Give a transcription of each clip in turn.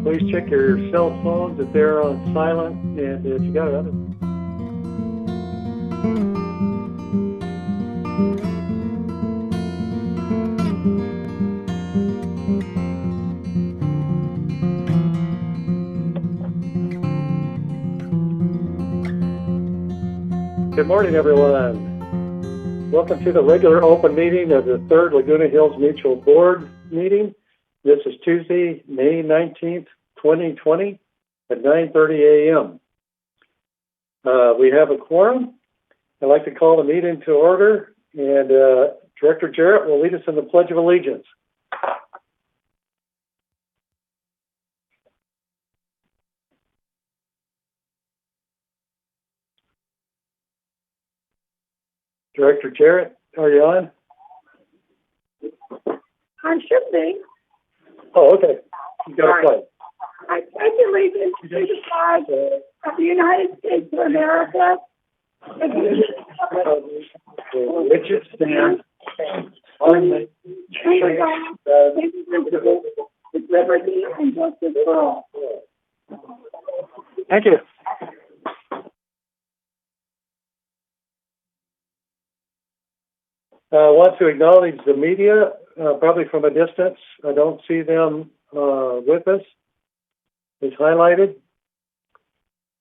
Please check your cell phones if they're on silent, and if you got other. Good morning, everyone. Welcome to the regular open meeting of the 3rd Laguna Hills Mutual Board meeting. This is Tuesday, May 19th, 2020 at 9:30 a.m. We have a quorum. I'd like to call the meeting to order, and Director Jarrett will lead us in the Pledge of Allegiance. Director Jarrett, are you on? I should be. Oh, okay. You got to play. I pledge allegiance to the flag of the United States of America, Which it stands one nation with liberty and justice for all. Thank you. I want to acknowledge the media, probably from a distance. I don't see them with us. It's highlighted.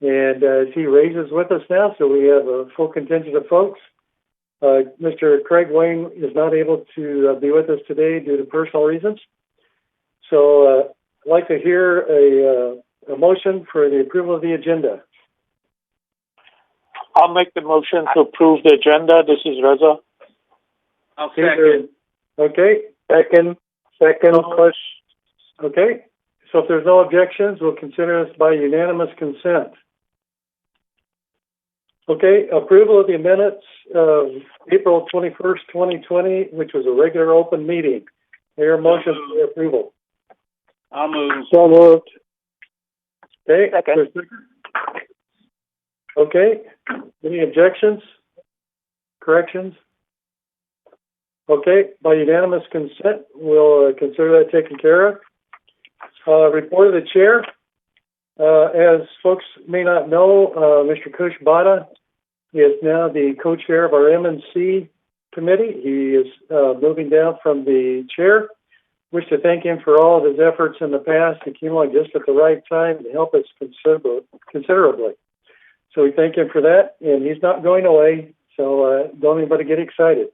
And he raises with us now, so we have a full contingent of folks. Mr. Craig Wayne is not able to be with us today due to personal reasons. So I'd like to hear a motion for the approval of the agenda. I'll make the motion to approve the agenda. This is Reza. I'll second. Okay. Second. Push. Okay. So if there's no objections, we'll consider this by unanimous consent. Okay. Approval of the minutes of April 21st, 2020, which was a regular open meeting. Your motion for approval. I'll move. So moved. Okay. Second. Okay. Any objections? Corrections? Okay. By unanimous consent, we'll consider that taken care of. Report of the chair. As folks may not know, Mr. Kush Bada is now the co-chair of our M&C committee. He is moving down from the chair. Wish to thank him for all of his efforts in the past. He came along just at the right time to help us considerably. So we thank him for that, and he's not going away, so don't anybody get excited.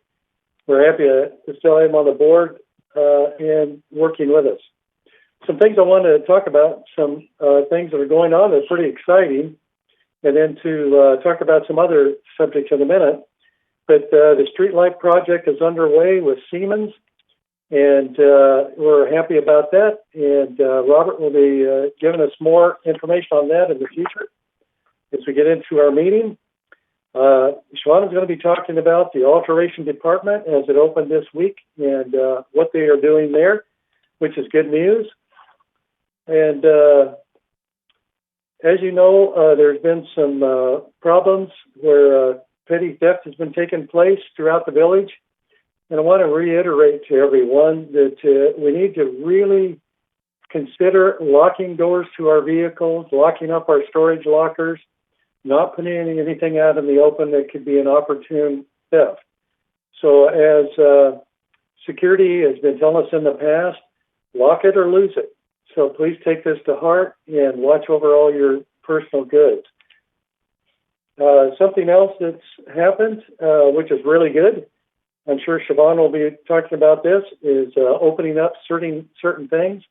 We're happy to still have him on the board and working with us. Some things I wanted to talk about, some things that are going on that are pretty exciting, and then to talk about some other subjects in a minute. But the streetlight project is underway with Siemens, and we're happy about that. And Robert will be giving us more information on that in the future as we get into our meeting. Shawana's going to be talking about the alteration department as it opened this week and what they are doing there, which is good news. And as you know, there's been some problems where petty theft has been taking place throughout the village. And I want to reiterate to everyone that we need to really consider locking doors to our vehicles, locking up our storage lockers, not putting anything out in the open that could be an opportune theft. So as security has been telling us in the past, lock it or lose it. So please take this to heart and watch over all your personal goods. Something else that's happened, which is really good, I'm sure Siobhan will be talking about this, is opening up certain things.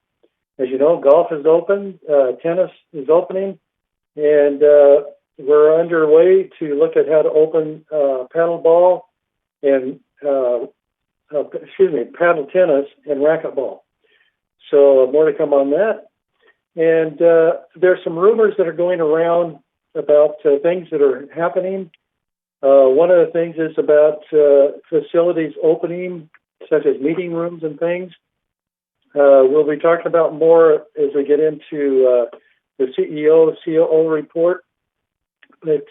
As you know, golf is open, tennis is opening, and we're underway to look at how to open paddle tennis and racquetball. So more to come on that. And there's some rumors that are going around about things that are happening. One of the things is about facilities opening, such as meeting rooms and things. We'll be talking about more as we get into the CEO, COO report. But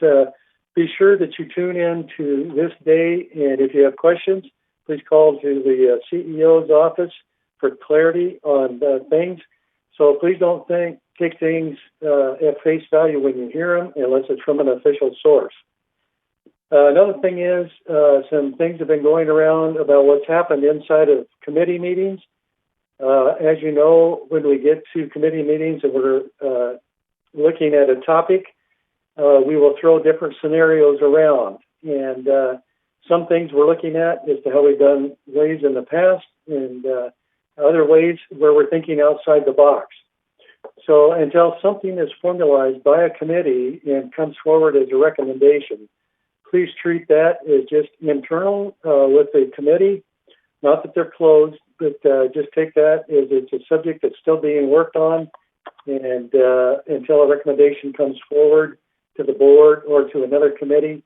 be sure that you tune in to this day, and if you have questions, please call to the CEO's office for clarity on things. So please don't take things at face value when you hear them, unless it's from an official source. Another thing is, some things have been going around about what's happened inside of committee meetings. As you know, when we get to committee meetings and we're looking at a topic, we will throw different scenarios around. And some things we're looking at as to how we've done ways in the past, and other ways where we're thinking outside the box. So until something is formalized by a committee and comes forward as a recommendation, please treat that as just internal with the committee. Not that they're closed, but just take that as it's a subject that's still being worked on, and until a recommendation comes forward to the board or to another committee,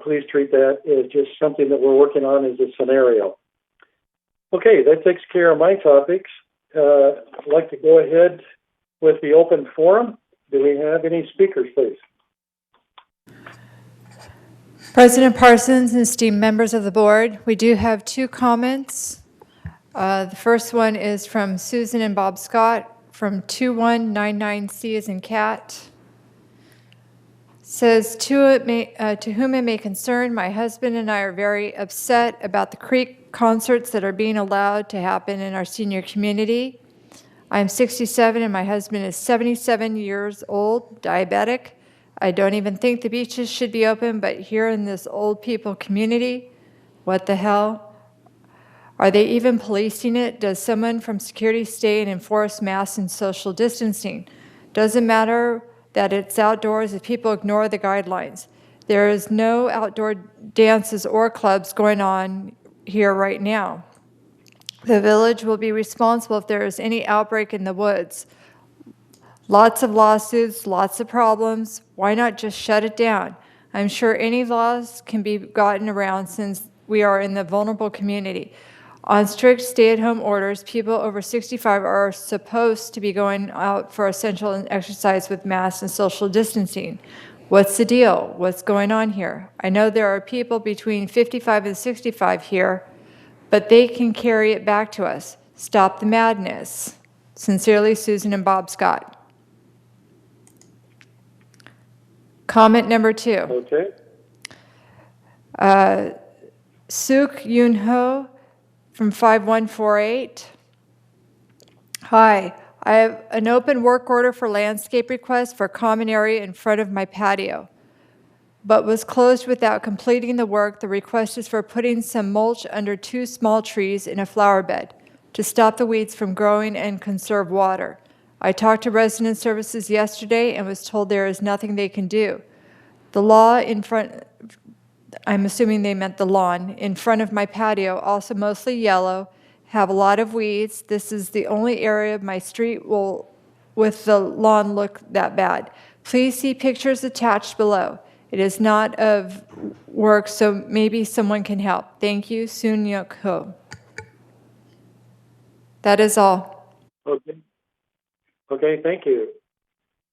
please treat that as just something that we're working on as a scenario. Okay, that takes care of my topics. I'd like to go ahead with the open forum. Do we have any speakers, please? President Parsons and esteemed members of the board, we do have two comments. The first one is from Susan and Bob Scott from 2199C as in cat. Says, to whom it may concern, my husband and I are very upset about the Creek concerts that are being allowed to happen in our senior community. I'm 67 and my husband is 77 years old, diabetic. I don't even think the beaches should be open, but here in this old people community, what the hell? Are they even policing it? Does someone from security stay and enforce masks and social distancing? Doesn't matter that it's outdoors if people ignore the guidelines. There is no outdoor dances or clubs going on here right now. The village will be responsible if there is any outbreak in the woods. Lots of lawsuits, lots of problems. Why not just shut it down? I'm sure any laws can be gotten around since we are in the vulnerable community. On strict stay-at-home orders, people over 65 are supposed to be going out for essential and exercise with masks and social distancing. What's the deal? What's going on here? I know there are people between 55 and 65 here, but they can carry it back to us. Stop the madness. Sincerely, Susan and Bob Scott. Comment number two. Okay. Suk Yoon Ho from 5148. Hi, I have an open work order for landscape request for common area in front of my patio, but was closed without completing the work. The request is for putting some mulch under 2 small trees in a flower bed to stop the weeds from growing and conserve water. I talked to resident services yesterday and was told there is nothing they can do. The law in front, I'm assuming they meant the lawn, in front of my patio, also mostly yellow, have a lot of weeds. This is the only area of my street with the lawn look that bad. Please see pictures attached below. It is not of work, so maybe someone can help. Thank you, Soon Yuk Ho. That is all. Okay. Okay, thank you.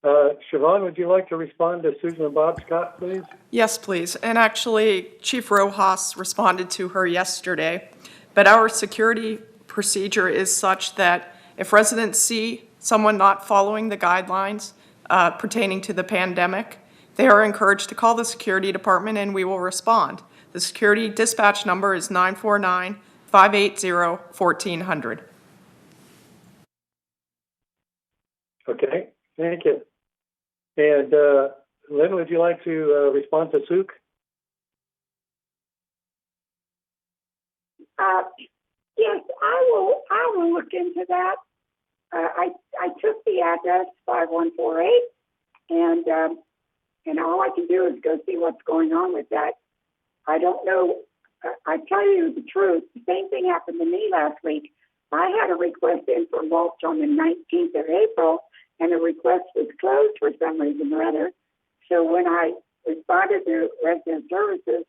Siobhan, would you like to respond to Susan and Bob Scott, please? Yes, please. And actually, Chief Rojas responded to her yesterday. But our security procedure is such that if residents see someone not following the guidelines pertaining to the pandemic, they are encouraged to call the security department and we will respond. The security dispatch number is 949-580-1400. Okay, thank you. And Lynn, would you like to respond to Suk? Yes, I will look into that. I took the address 5148, and all I can do is go see what's going on with that. I don't know. I tell you the truth. The same thing happened to me last week. I had a request in for mulch on the 19th of April, and the request was closed for some reason or other. So when I responded to resident services,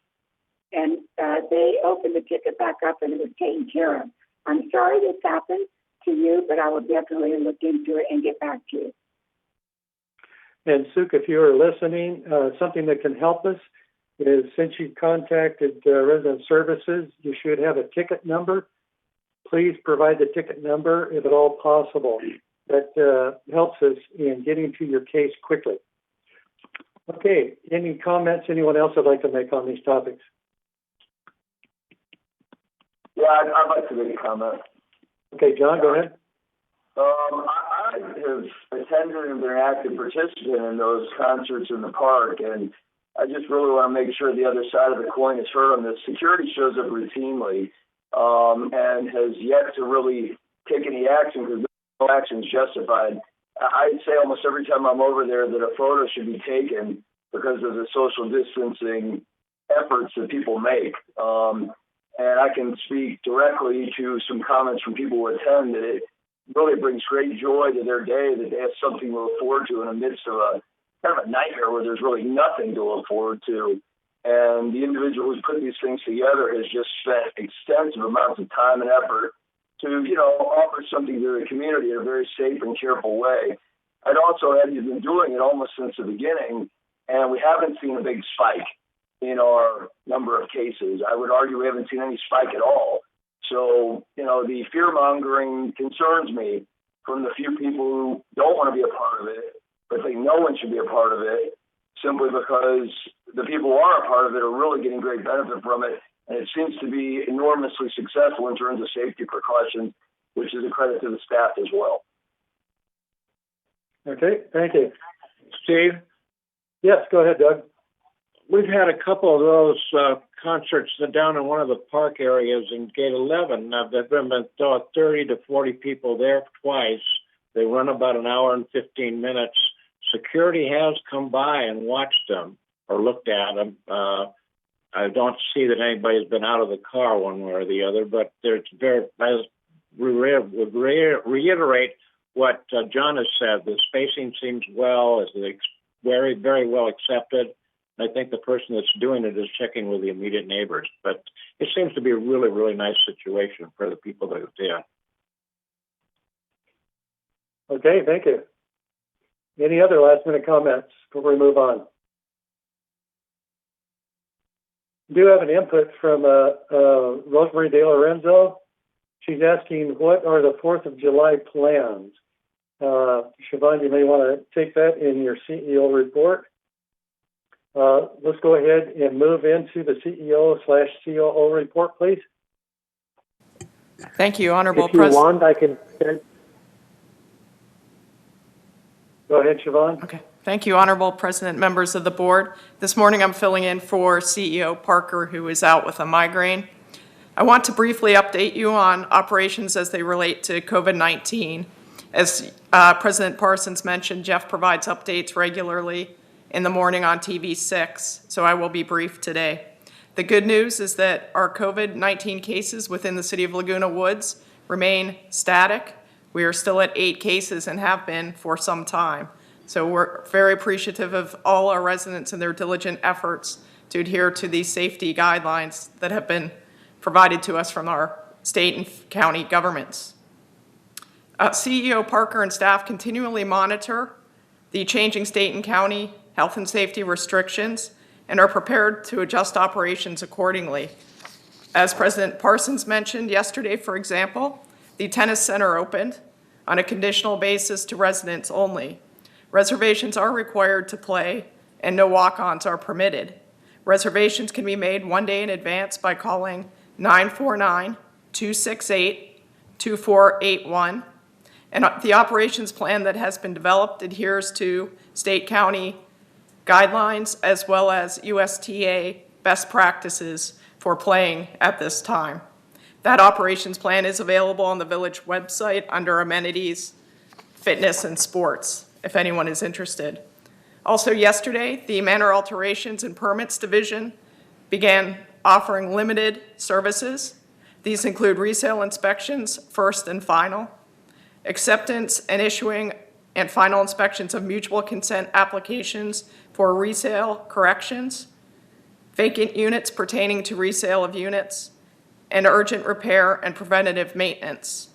and they opened the ticket back up and it was taken care of. I'm sorry this happened to you, but I will definitely look into it and get back to you. And Suk, if you are listening, something that can help us is since you contacted resident services, you should have a ticket number. Please provide the ticket number if at all possible. that helps us in getting to your case quickly. Okay, any comments anyone else would like to make on these topics? Yeah, I'd like to make a comment. Okay, John, go ahead. I have attended and been an active participant in those concerts in the park, and I just really want to make sure the other side of the coin is heard on this. Security shows up routinely and has yet to really take any action because no action is justified. I'd say almost every time I'm over there that a photo should be taken because of the social distancing efforts that people make. And I can speak directly to some comments from people who attend that it really brings great joy to their day that they have something to look forward to in the midst of a kind of a nightmare where there's really nothing to look forward to. And the individual who's put these things together has just spent extensive amounts of time and effort to, offer something to the community in a very safe and careful way. I'd also add he's been doing it almost since the beginning, and we haven't seen a big spike in our number of cases. I would argue we haven't seen any spike at all. So, the fear-mongering concerns me from the few people who don't want to be a part of it, but think no one should be a part of it, simply because the people who are a part of it are really getting great benefit from it. And it seems to be enormously successful in terms of safety precautions, which is a credit to the staff as well. Okay, thank you. Steve, Yes, go ahead, Doug. we've had a couple of those concerts down in one of the park areas in Gate 11. There've been about 30 to 40 people there twice. They run about an hour and 15 minutes. Security has come by and watched them or looked at them. I don't see that anybody's been out of the car one way or the other, but there's I would reiterate what John has said. The spacing seems well, is very, very well accepted. I think the person that's doing it is checking with the immediate neighbors, but it seems to be a really, really nice situation for the people that attend. Okay, thank you. Any other last-minute comments before we move on? We do have an input from Rosemary De Lorenzo. She's asking, what are the 4th of July plans? Siobhan, you may want to take that in your CEO report. Let's go ahead and move into the CEO/COO report, please. Thank you, Honorable If you President. want, I can... Go ahead, Siobhan. Okay. Thank you, Honorable President, members of the board. This morning I'm filling in for CEO Parker, who is out with a migraine. I want to briefly update you on operations as they relate to COVID-19. As President Parsons mentioned, Jeff provides updates regularly in the morning on TV6, so I will be brief today. The good news is that our COVID-19 cases within the city of Laguna Woods remain static. We are still at 8 cases and have been for some time. So we're very appreciative of all our residents and their diligent efforts to adhere to these safety guidelines that have been provided to us from our state and county governments. CEO Parker and staff continually monitor the changing state and county health and safety restrictions and are prepared to adjust operations accordingly. As President Parsons mentioned yesterday, for example, the tennis center opened on a conditional basis to residents only. Reservations are required to play and no walk-ons are permitted. Reservations can be made 1 day in advance by calling 949-268-2481. And the operations plan that has been developed adheres to state county guidelines as well as USTA best practices for playing at this time. That operations plan is available on the village website under amenities, fitness, and sports, if anyone is interested. Also yesterday, the Manor Alterations and Permits Division began offering limited services. These include resale inspections, first and final, acceptance and issuing and final inspections of mutual consent applications for resale corrections, vacant units pertaining to resale of units, and urgent repair and preventative maintenance.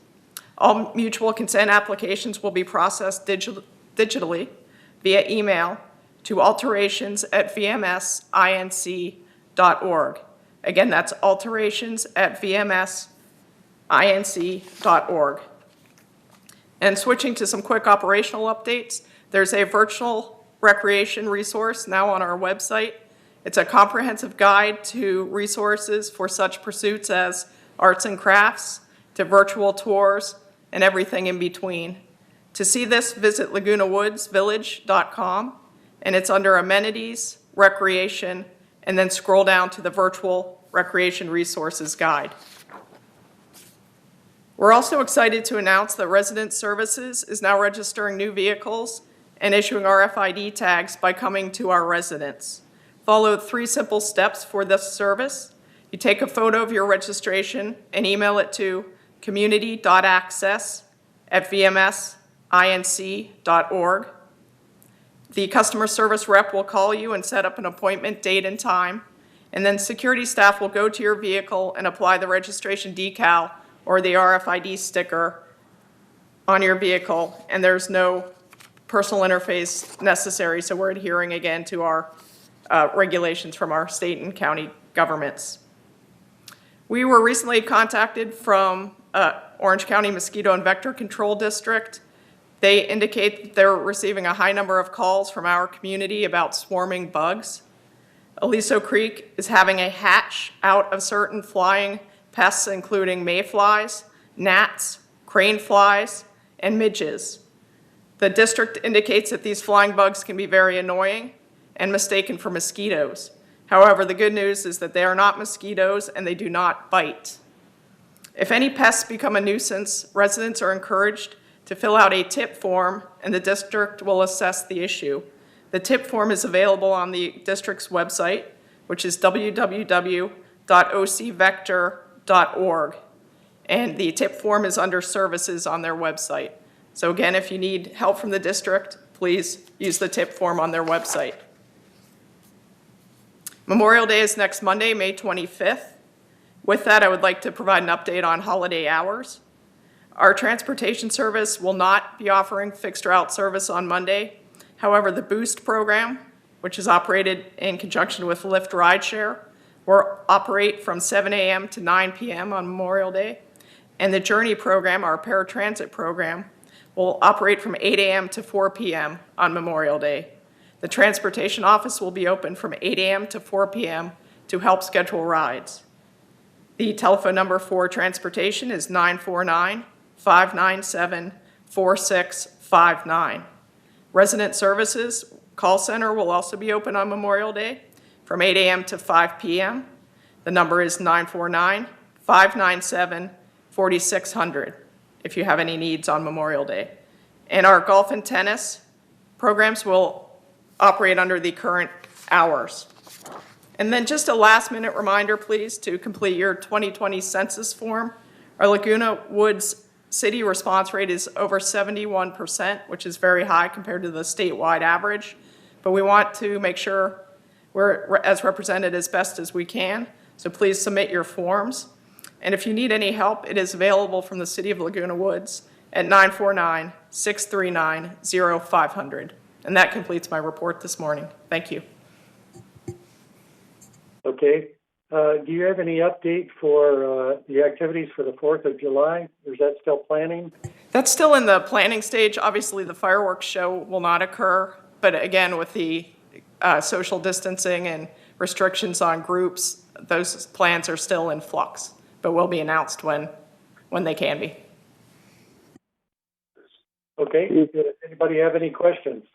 All mutual consent applications will be processed digitally via email to alterations@vmsinc.org. Again, that's alterations@vmsinc.org. And switching to some quick operational updates, there's a virtual recreation resource now on our website. It's a comprehensive guide to resources for such pursuits as arts and crafts, to virtual tours, and everything in between. To see this, visit lagunawoodsvillage.com, and it's under amenities, recreation, and then scroll down to the virtual recreation resources guide. We're also excited to announce that Resident Services is now registering new vehicles and issuing RFID tags by coming to our residents. Follow 3 simple steps for this service. You take a photo of your registration and email it to community.access@vmsinc.org. The customer service rep will call you and set up an appointment date and time, and then security staff will go to your vehicle and apply the registration decal or the RFID sticker on your vehicle, and there's no personal interface necessary, so we're adhering again to our regulations from our state and county governments. We were recently contacted from Orange County Mosquito and Vector Control District. They indicate that they're receiving a high number of calls from our community about swarming bugs. Aliso Creek is having a hatch out of certain flying pests, including mayflies, gnats, crane flies, and midges. The district indicates that these flying bugs can be very annoying and mistaken for mosquitoes. However, the good news is that they are not mosquitoes and they do not bite. If any pests become a nuisance, residents are encouraged to fill out a tip form and the district will assess the issue. The tip form is available on the district's website, which is www.ocvector.org, and the tip form is under services on their website. So again, if you need help from the district, please use the tip form on their website. Memorial Day is next Monday, May 25th. With that, I would like to provide an update on holiday hours. Our transportation service will not be offering fixed route service on Monday. However, the Boost program, which is operated in conjunction with Lyft Rideshare, will operate from 7 a.m. to 9 p.m. on Memorial Day. And the Journey program, our paratransit program, will operate from 8 a.m. to 4 p.m. on Memorial Day. The transportation office will be open from 8 a.m. to 4 p.m. to help schedule rides. The telephone number for transportation is 949-597-4659. Resident Services call center will also be open on Memorial Day from 8 a.m. to 5 p.m. The number is 949-597-4600 if you have any needs on Memorial Day. And our golf and tennis programs will operate under the current hours. And then just a last-minute reminder, please, to complete your 2020 census form. Our Laguna Woods city response rate is over 71%, which is very high compared to the statewide average. But we want to make sure we're as represented as best as we can. So please submit your forms. And if you need any help, it is available from the City of Laguna Woods at 949-639-0500. And that completes my report this morning. Thank you. Okay. Do you have any update for the activities for the 4th of July? Or is that still planning? That's still in the planning stage. Obviously, the fireworks show will not occur. But again, with the social distancing and restrictions on groups, those plans are still in flux, but will be announced when they can be. Okay. Does anybody have any questions?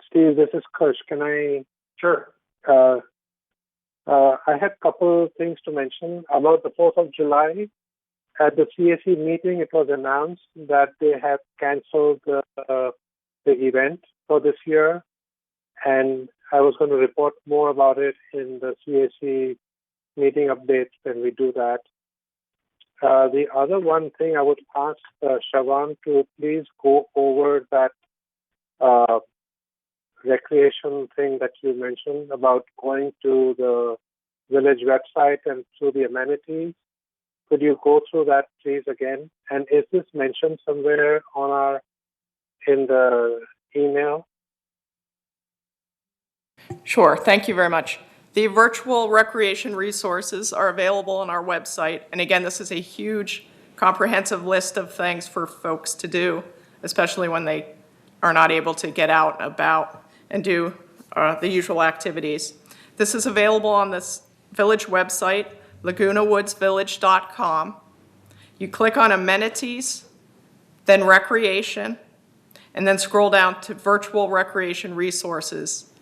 Steve, this is Kush. Can I? Sure. I had a couple of things to mention about the 4th of July. At the CAC meeting, it was announced that they have canceled the event for this year, and I was going to report more about it in the CAC meeting updates when we do that. The other one thing I would ask Siobhan to please go over that recreation thing that you mentioned about going to the village website and through the amenities. Could you go through that, please, again? And is this mentioned somewhere in the email? Sure. Thank you very much. The virtual recreation resources are available on our website. And again, this is a huge comprehensive list of things for folks to do, especially when they are not able to get out and about and do the usual activities. This is available on this village website, lagunawoodsvillage.com. You click on amenities, then recreation, and then scroll down to virtual recreation resources.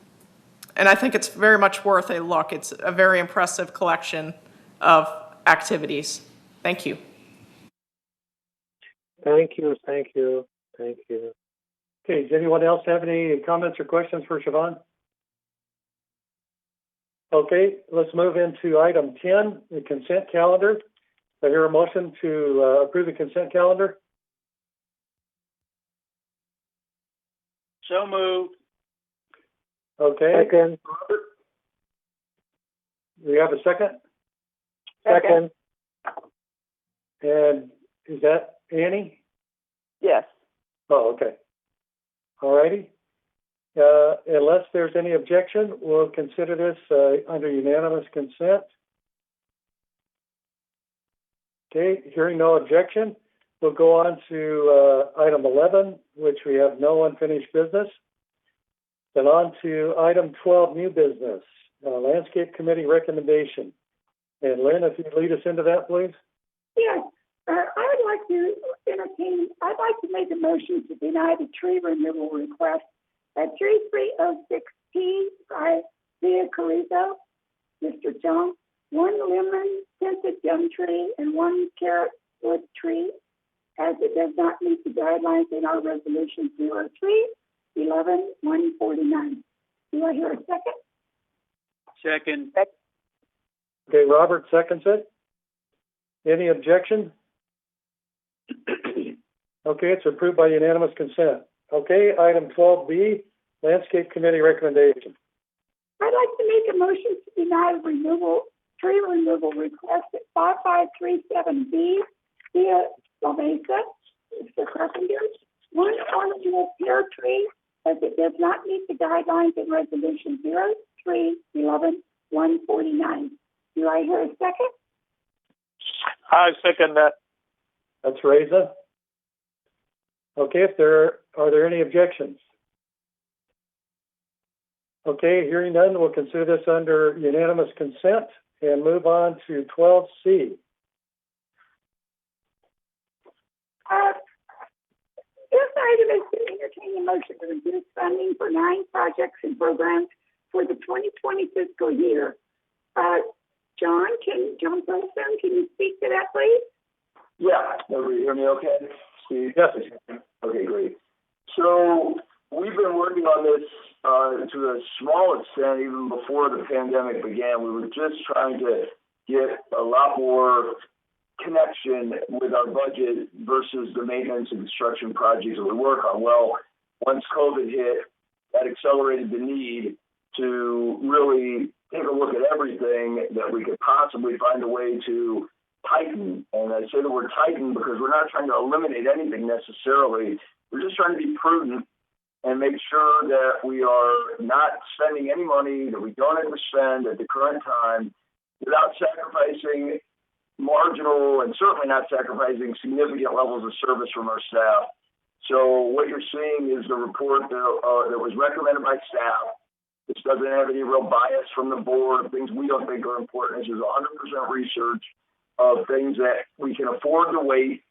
And I think it's very much worth a look. It's a very impressive collection of activities. Thank you. Thank you, thank you, thank you. Okay, does anyone else have any comments or questions for Siobhan? Okay, let's move into item 10, the consent calendar. I hear a motion to approve the consent calendar. So moved. Okay. Second. Do we have a second? Second. And is that Annie? Yes. Oh, okay. All righty. Unless there's any objection, we'll consider this under unanimous consent. Okay, hearing no objection, we'll go on to item 11, which we have no unfinished business. Then on to item 12, new business, landscape committee recommendation. And Lynn, if you'd lead us into that, please. Yes, I'd like to make a motion to deny the tree removal request at 3306T by Via Carrizo, Mr. Jones, one lemon scented gum tree and one carrot wood tree, as it does not meet the guidelines in our resolution 03-11-149. Do I hear a second? Second. Okay, Robert seconds it. Any objection? Okay, it's approved by unanimous consent. Okay, item 12B, landscape committee recommendation. I'd like to make a motion to deny tree removal request at 5537B via La Mesa, Mr. Carpenter. One ornamental pear tree, as it does not meet the guidelines in resolution 03-11-149. Do I hear a second? I second that. That's Reza. Okay, are there any objections? Okay, hearing none, we'll consider this under unanimous consent and move on to 12C. This item is to entertain a motion to reduce funding for 9 projects and programs for the 2020 fiscal year. John Wilson, can you speak to that, please? Yeah, everybody hear me okay? Steve? Yes. Okay, great. So we've been working on this to a small extent even before the pandemic began. We were just trying to get a lot more connection with our budget versus the maintenance and construction projects that we work on. Well, once COVID hit, that accelerated the need to really take a look at everything that we could possibly find a way to tighten. And I say the word tighten because we're not trying to eliminate anything necessarily. We're just trying to be prudent and make sure that we are not spending any money that we don't have to spend at the current time without sacrificing marginal and certainly not sacrificing significant levels of service from our staff. So what you're seeing is the report that was recommended by staff. This doesn't have any real bias from the board, things we don't think are important. This is 100% research of things that we can afford to wait,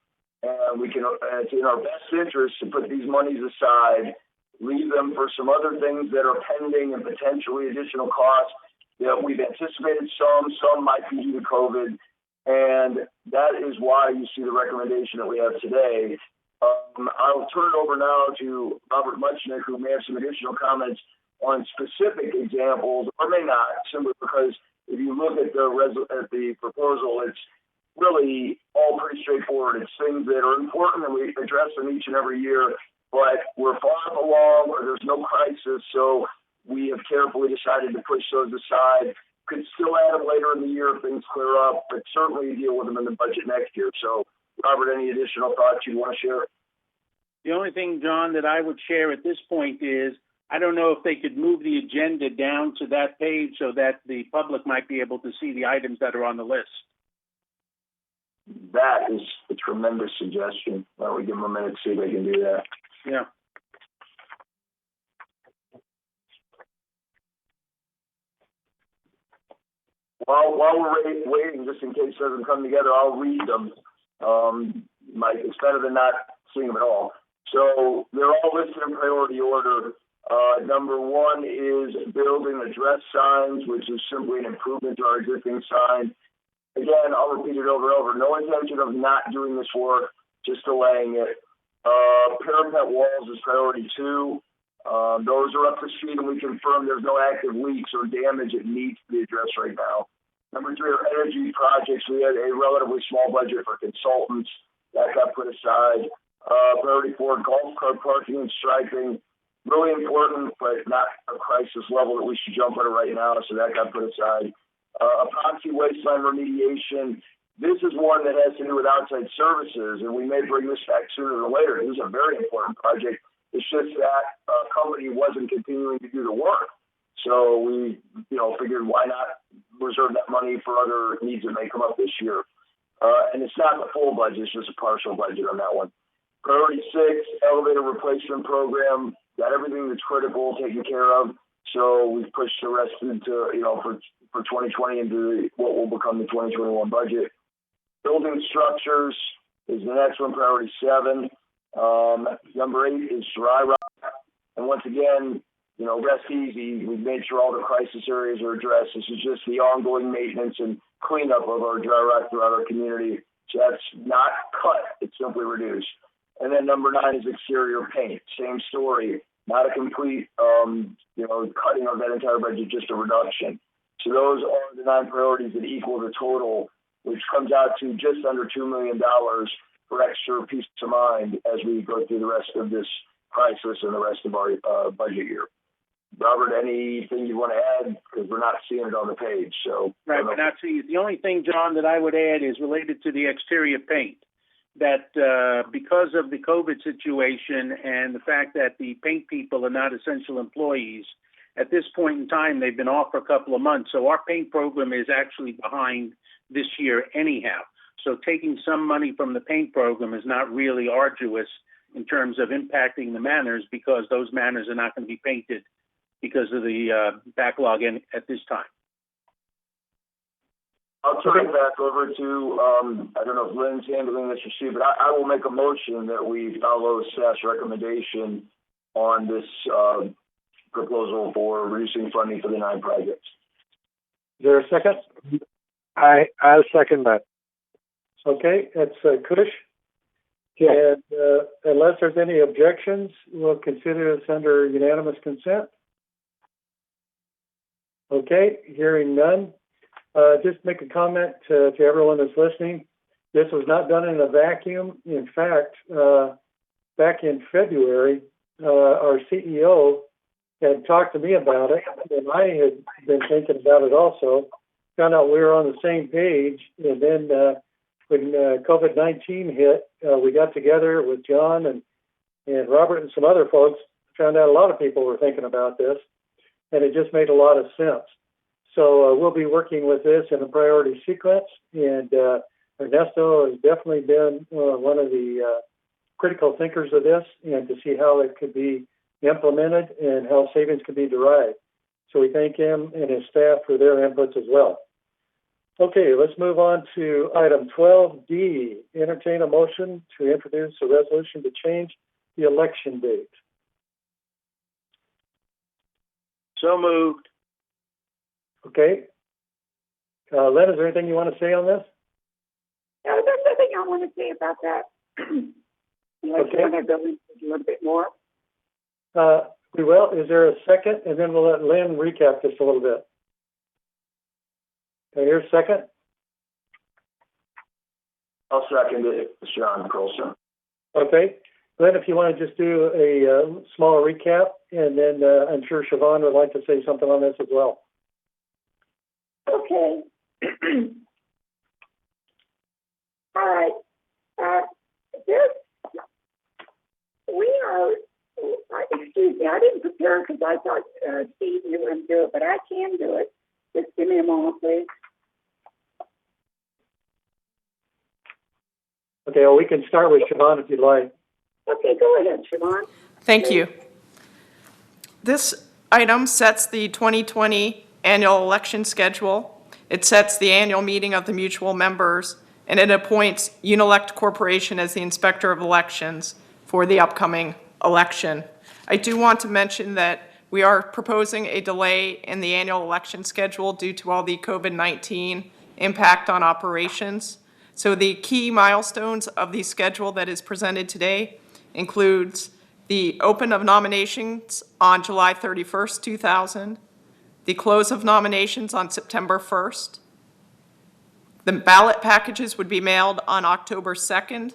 and it's in our best interest to put these monies aside, leave them for some other things that are pending and potentially additional costs that we've anticipated. Some might be due to COVID, and that is why you see the recommendation that we have today. I'll turn it over now to Robert Muchnick, who may have some additional comments on specific examples, or may not, simply because if you look at the proposal, it's really all pretty straightforward. It's things that are important and we address them each and every year, but we're far enough along or there's no crisis, so we have carefully decided to push those aside. Could still add them later in the year if things clear up, but certainly deal with them in the budget next year. So, Robert, any additional thoughts you'd want to share? The only thing, John, that I would share at this point is I don't know if they could move the agenda down to that page so that the public might be able to see the items that are on the list. that is a tremendous suggestion. Why don't we give them a minute to see if they can do that? Yeah. While we're waiting, just in case it doesn't come together, I'll read them. It's better than not seeing them at all. So they're all listed in priority order. Number one is building address signs, which is simply an improvement to our existing sign. Again, I'll repeat it over and over. No intention of not doing this work, just delaying it. Parapet walls is priority 2. Those are up to speed, and we confirm there's no active leaks or damage that needs to be addressed right now. Number 3 are energy projects. We had a relatively small budget for consultants. That got put aside. Priority 4, golf cart parking and striping. Really important, but not a crisis level that we should jump on it right now, so that got put aside. Epoxy wasteline remediation. This is one that has to do with outside services, and we may bring this back sooner than later. This is a very important project. It's just that company wasn't continuing to do the work. So we, figured why not reserve that money for other needs that may come up this year. And it's not the full budget, it's just a partial budget on that one. Priority 6, elevator replacement program. Got everything that's critical taken care of. So we've pushed the rest into, for 2020 into what will become the 2021 budget. Building structures is the next one, priority 7. Number 8 is dry rot. And once again, rest easy. We've made sure all the crisis areas are addressed. This is just the ongoing maintenance and cleanup of our dry rot throughout our community. So that's not cut, it's simply reduced. And then number 9 is exterior paint. Same story. Not a complete, cutting of that entire budget, just a reduction. So those are the 9 priorities that equal the total, which comes out to just under $2 million for extra peace of mind as we go through the rest of this crisis and the rest of our budget year. Robert, anything you want to add? Because we're not seeing it on the page. So right, we're not seeing it. The only thing, John, that I would add is related to the exterior paint. That because of the COVID situation and the fact that the paint people are not essential employees, at this point in time, they've been off for a couple of months. So our paint program is actually behind this year anyhow. So taking some money from the paint program is not really arduous in terms of impacting the manors, because those manors are not going to be painted because of the backlog at this time. I'll turn it back over to, I don't know if Lynn's handling this issue, but I will make a motion that we follow staff's recommendation on this proposal for reducing funding for the 9 projects. Is there a second? I'll second that. Okay, that's Kush. Yeah. And unless there's any objections, we'll consider this under unanimous consent. Okay, hearing none. Just make a comment to everyone that's listening. This was not done in a vacuum. In fact, back in February, our CEO had talked to me about it, and I had been thinking about it also. Found out we were on the same page, and then when COVID-19 hit, we got together with John and Robert and some other folks, found out a lot of people were thinking about this, and it just made a lot of sense. So we'll be working with this in a priority sequence, and Ernesto has definitely been one of the critical thinkers of this, and to see how it could be implemented and how savings could be derived. So we thank him and his staff for their inputs as well. Okay, let's move on to item 12D, entertain a motion to introduce a resolution to change the election date. So moved. Okay. Lynn, is there anything you want to say on this? No, there's nothing I want to say about that. Unless you want to go into a little bit more. We will. Is there a second? And then we'll let Lynn recap this a little bit. Okay, here's a second. I'll second it, John Colson. Okay. Lynn, if you want to just do a small recap, and then I'm sure Siobhan would like to say something on this as well. Okay. All right. Excuse me, I didn't prepare because I thought Steve, you were going to do it, but I can do it. Just give me a moment, please. Okay, well, we can start with Siobhan if you'd like. Okay, go ahead, Siobhan. Thank you. This item sets the 2020 annual election schedule. It sets the annual meeting of the mutual members, and it appoints Unilect Corporation as the inspector of elections for the upcoming election. I do want to mention that we are proposing a delay in the annual election schedule due to all the COVID-19 impact on operations. So the key milestones of the schedule that is presented today includes the open of nominations on July 31st, 2000, the close of nominations on September 1st. The ballot packages would be mailed on October 2nd.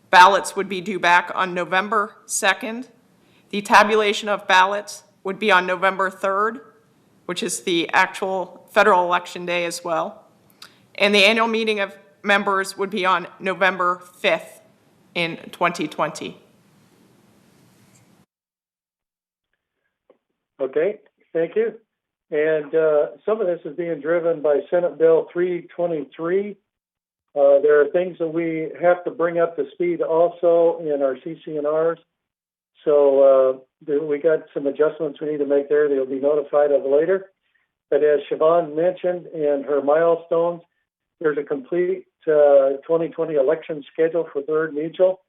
Ballots would be due back on November 2nd. The tabulation of ballots would be on November 3rd, which is the actual federal election day as well. And the annual meeting of members would be on November 5th in 2020. Okay, thank you. And some of this is being driven by Senate Bill 323. There are things that we have to bring up to speed also in our CC&Rs. So we got some adjustments we need to make there. They'll be notified of later. But as Siobhan mentioned in her milestones, there's a complete 2020 election schedule for Third Mutual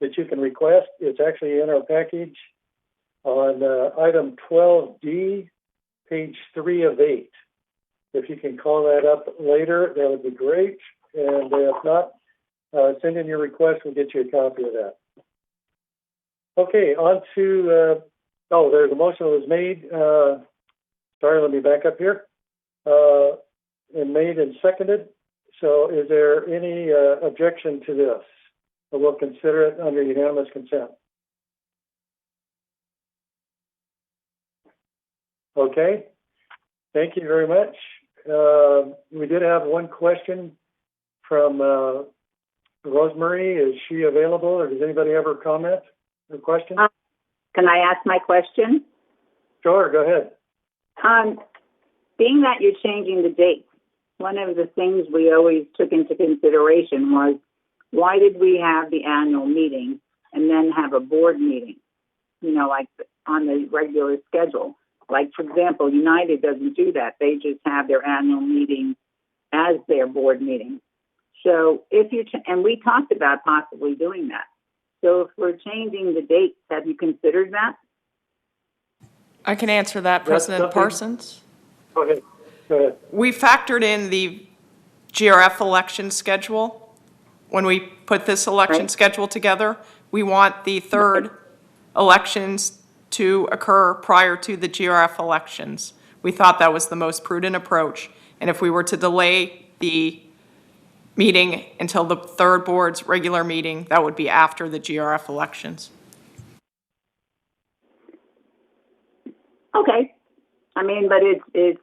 that you can request. It's actually in our package on item 12D, page 3 of 8. If you can call that up later, that would be great. And if not, send in your request. We'll get you a copy of that. Okay, on to, there's a motion that was made. Sorry, let me back up here. And made and seconded. So is there any objection to this? We'll consider it under unanimous consent. Okay, thank you very much. We did have one question from Rosemary. Is she available, or does anybody ever comment or question? Can I ask my question? Sure, go ahead. Being that you're changing the date, one of the things we always took into consideration was, why did we have the annual meeting and then have a board meeting, like on the regular schedule? Like, for example, United doesn't do that. They just have their annual meeting as their board meeting. So and we talked about possibly doing that. So if we're changing the dates, have you considered that? I can answer that, President Parsons. Go ahead. Go ahead. We factored in the GRF election schedule. When we put this election schedule together, we want the third elections to occur prior to the GRF elections. We thought that was the most prudent approach. And if we were to delay the meeting until the third board's regular meeting, that would be after the GRF elections. Okay. But it's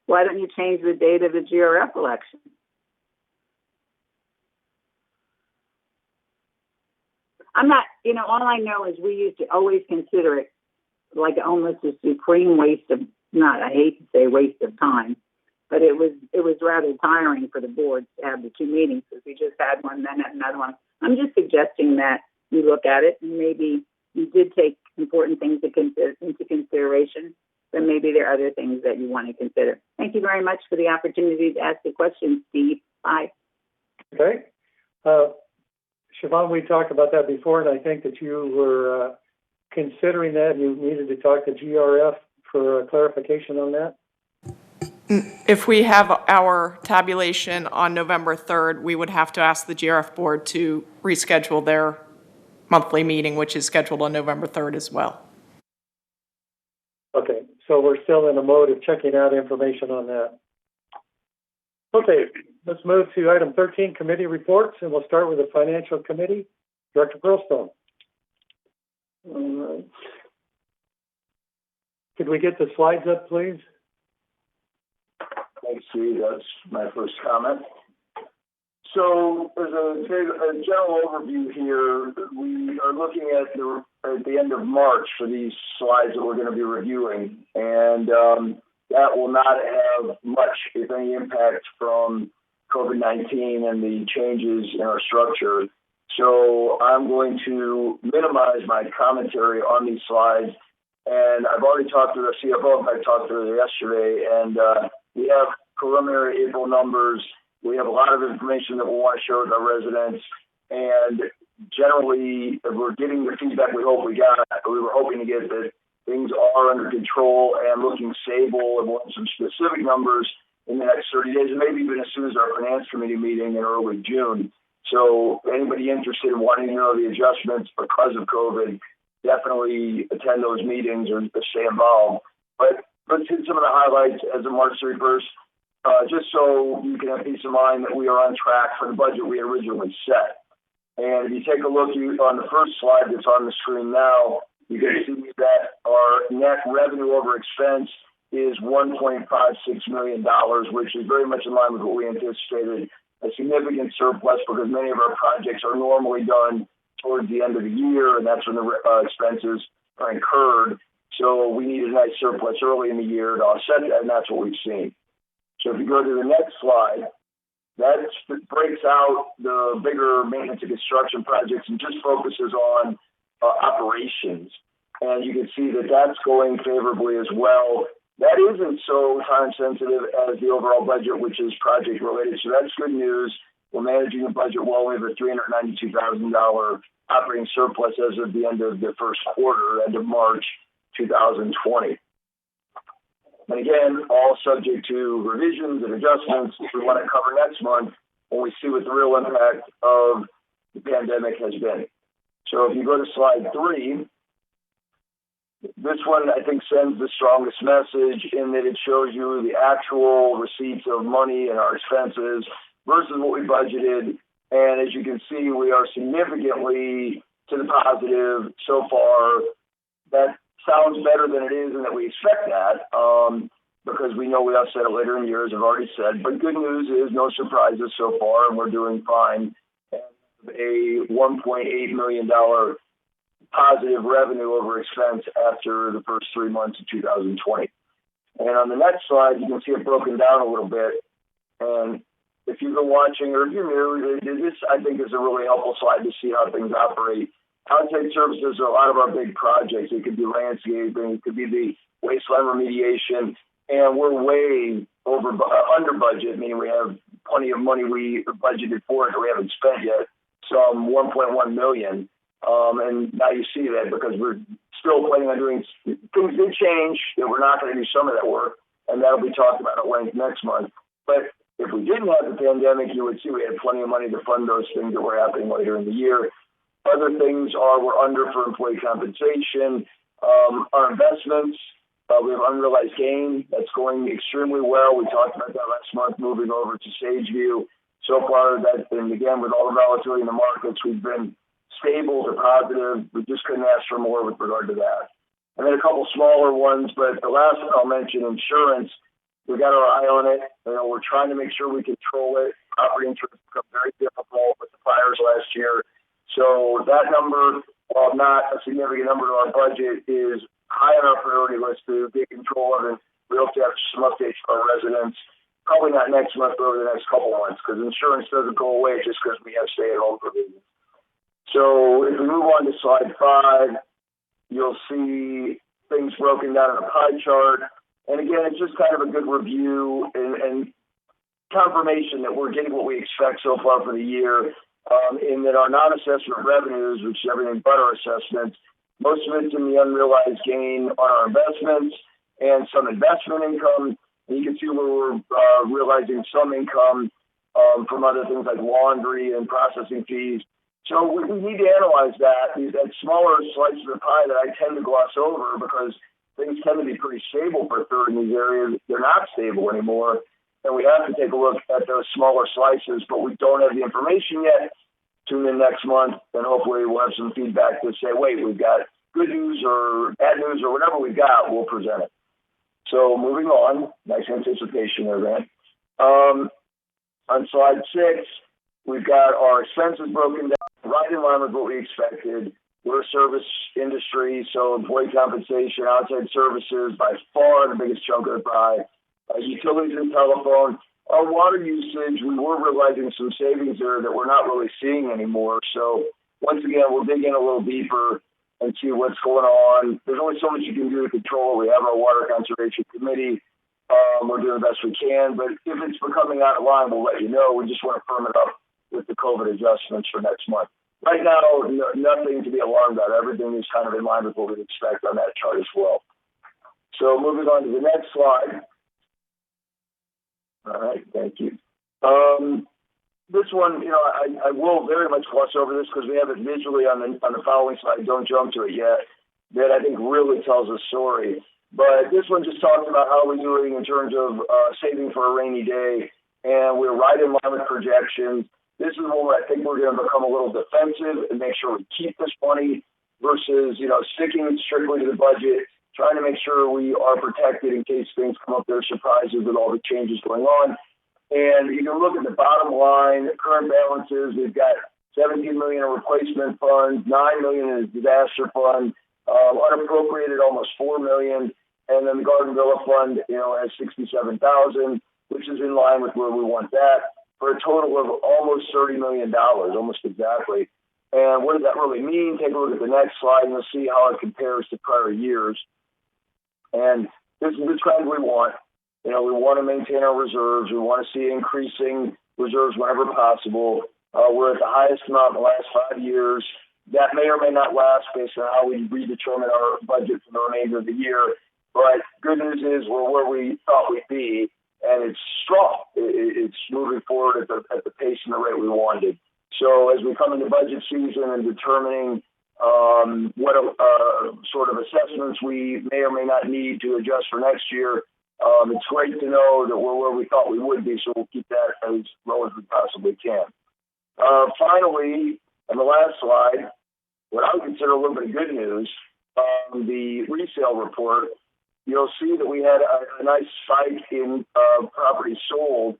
why don't you change the date of the GRF election? I'm not, all I know is we used to always consider it like almost a supreme waste of, I hate to say waste of time, but it was rather tiring for the board to have the two meetings, because we just had one, then had another one. I'm just suggesting that you look at it, and maybe you did take important things into consideration, then maybe there are other things that you want to consider. Thank you very much for the opportunity to ask the question, Steve. Bye. Okay. Siobhan, we talked about that before, and I think that you were considering that. You needed to talk to GRF for clarification on that. If we have our tabulation on November 3rd, we would have to ask the GRF board to reschedule their monthly meeting, which is scheduled on November 3rd as well. Okay, so we're still in a mode of checking out information on that. Okay, let's move to item 13, committee reports, and we'll start with the Financial Committee. Director Pearlstone. All right. Could we get the slides up, please? Thanks, Steve. That's my first comment. So there's a general overview here. We are looking at the end of March for these slides that we're going to be reviewing, and that will not have much, if any, impact from COVID-19 and the changes in our structure. So I'm going to minimize my commentary on these slides. And I've already talked to the CFO. I talked to her yesterday, and we have preliminary April numbers. We have a lot of information that we want to share with our residents. And generally, we're getting the feedback we hope we got. We were hoping to get that things are under control and looking stable, and want some specific numbers in the next 30 days, and maybe even as soon as our finance committee meeting in early June. So anybody interested in wanting to know the adjustments because of COVID, definitely attend those meetings or stay involved. But let's hit some of the highlights as of March 31st, just so you can have peace of mind that we are on track for the budget we originally set. And if you take a look on the first slide that's on the screen now, you can see that our net revenue over expense is $1.56 million, which is very much in line with what we anticipated, a significant surplus because many of our projects are normally done towards the end of the year, and that's when the expenses are incurred. So we needed a nice surplus early in the year to offset that, and that's what we've seen. So if you go to the next slide, that breaks out the bigger maintenance and construction projects and just focuses on operations. And you can see that that's going favorably as well. That isn't so time sensitive as the overall budget, which is project related. So that's good news. We're managing the budget well. We have a $392,000 operating surplus as of the end of the first quarter, end of March 2020. And again, all subject to revisions and adjustments we want to cover next month when we see what the real impact of the pandemic has been. So if you go to slide 3, this one, I think, sends the strongest message in that it shows you the actual receipts of money and our expenses versus what we budgeted. And as you can see, we are significantly to the positive so far. That sounds better than it is and that we expect that because we know we offset it later in years, I've already said. But good news is no surprises so far, and we're doing fine. And a $1.8 million positive revenue over expense after the first 3 months of 2020. And on the next slide, you can see it broken down a little bit. And if you've been watching or if you're new, this, I think, is a really helpful slide to see how things operate. Outside services are a lot of our big projects. It could be landscaping, it could be the wasteland remediation, and we're way under budget, meaning we have plenty of money we budgeted for it that we haven't spent yet, some $1.1 million. And now you see that because we're still planning on doing things did change that we're not going to do some of that work, and that'll be talked about at length next month. But if we didn't have the pandemic, you would see we had plenty of money to fund those things that were happening later in the year. Other things are we're under for employee compensation. Our investments, we have unrealized gain. That's going extremely well. We talked about that last month, moving over to Sageview. So far, and again, with all the volatility in the markets, we've been stable to positive. We just couldn't ask for more with regard to that. And then a couple smaller ones, but the last one I'll mention, insurance. We got our eye on it. We're trying to make sure we control it. Property insurance became very difficult with the fires last year. So that number, while not a significant number to our budget, is high on our priority list to get control of, and we hope to have some updates for our residents. Probably not next month, but over the next couple of months, because insurance doesn't go away just because we have stay-at-home provisions. So if we move on to slide 5, you'll see things broken down in a pie chart. And again, it's just kind of a good review and confirmation that we're getting what we expect so far for the year. In that our non-assessment revenues, which is everything but our assessments, most of it's in the unrealized gain on our investments and some investment income. And you can see where we're realizing some income from other things like laundry and processing fees. So we need to analyze that smaller slice of the pie that I tend to gloss over because things tend to be pretty stable for a third in these areas. They're not stable anymore. And we have to take a look at those smaller slices, but we don't have the information yet. Tune in next month, and hopefully we'll have some feedback to say, wait, we've got good news or bad news or whatever we've got, we'll present it. So moving on, nice anticipation there, Grant. On slide 6, we've got our expenses broken down right in line with what we expected. We're a service industry, so employee compensation, outside services, by far the biggest chunk of the pie. Utilities and telephone, our water usage, we were realizing some savings there that we're not really seeing anymore. So once again, we'll dig in a little deeper and see what's going on. There's only so much you can do to control. We have our water conservation committee. We're doing the best we can, but if it's becoming out of line, we'll let you know. We just want to firm it up with the COVID adjustments for next month. Right now, nothing to be alarmed about. Everything is kind of in line with what we'd expect on that chart as well. So moving on to the next slide. All right, thank you. This one, I will very much gloss over this because we have it visually on the following slide. Don't jump to it yet. That I think really tells a story. But this one just talks about how we're doing in terms of saving for a rainy day, and we're right in line with projections. This is where I think we're going to become a little defensive and make sure we keep this money versus, sticking strictly to the budget, trying to make sure we are protected in case things come up there, surprises with all the changes going on. And you can look at the bottom line, current balances. We've got $17 million in replacement funds, $9 million in disaster fund, unappropriated almost $4 million, and then the Garden Villa fund, has $67,000, which is in line with where we want that, for a total of almost $30 million, almost exactly. And what does that really mean? Take a look at the next slide, and you'll see how it compares to prior years. And this is the trend we want. We want to maintain our reserves. We want to see increasing reserves whenever possible. We're at the highest amount in the last 5 years. That may or may not last based on how we redetermine our budget for the remainder of the year. But good news is we're where we thought we'd be, and it's strong. It's moving forward at the pace and the rate we wanted. So as we come into budget season and determining what sort of assessments we may or may not need to adjust for next year, it's great to know that we're where we thought we would be, so we'll keep that as low as we possibly can. Finally, on the last slide, what I would consider a little bit of good news, the resale report, you'll see that we had a nice spike in properties sold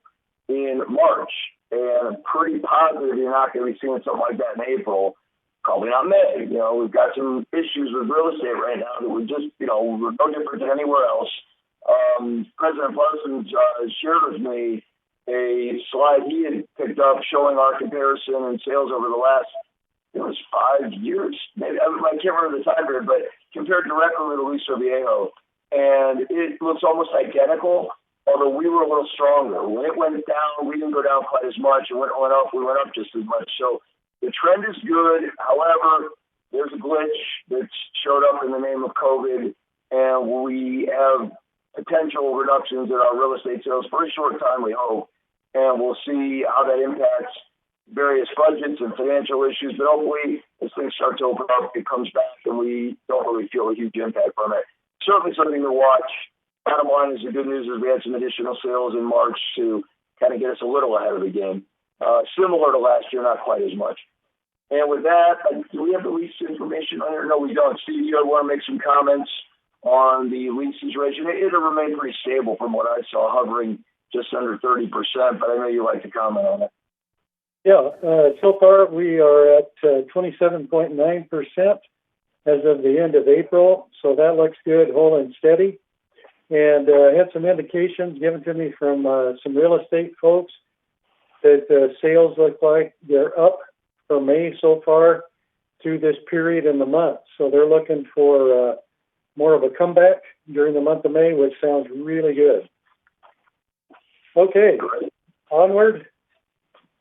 in March, and I'm pretty positive you're not going to be seeing something like that in April, probably not May. We've got some issues with real estate right now that we're just, we're no different than anywhere else. President Parsons shared with me a slide he had picked up showing our comparison in sales over the last, 5 years. Maybe I can't remember the time period, but compared directly with Aliso Viejo, and it looks almost identical. Although we were a little stronger. When it went down, we didn't go down quite as much, and when it went up, we went up just as much. So the trend is good. However, there's a glitch that's showed up in the name of COVID, and we have potential reductions in our real estate sales for a short time, we hope, and we'll see how that impacts various budgets and financial issues. But hopefully, as things start to open up, it comes back, and we don't really feel a huge impact from it. Certainly something to watch. Bottom line is the good news is we had some additional sales in March to kind of get us a little ahead of the game. Similar to last year, not quite as much. And with that, do we have the lease information on here? No, we don't. Steve, you want to make some comments on the leases ratio? It'll remain pretty stable from what I saw, hovering just under 30%, but I know you like to comment on it. Yeah, so far we are at 27.9% as of the end of April, so that looks good, whole and steady. And I had some indications given to me from some real estate folks that sales look like they're up for May so far through this period in the month. So they're looking for more of a comeback during the month of May, which sounds really good. Okay, onward.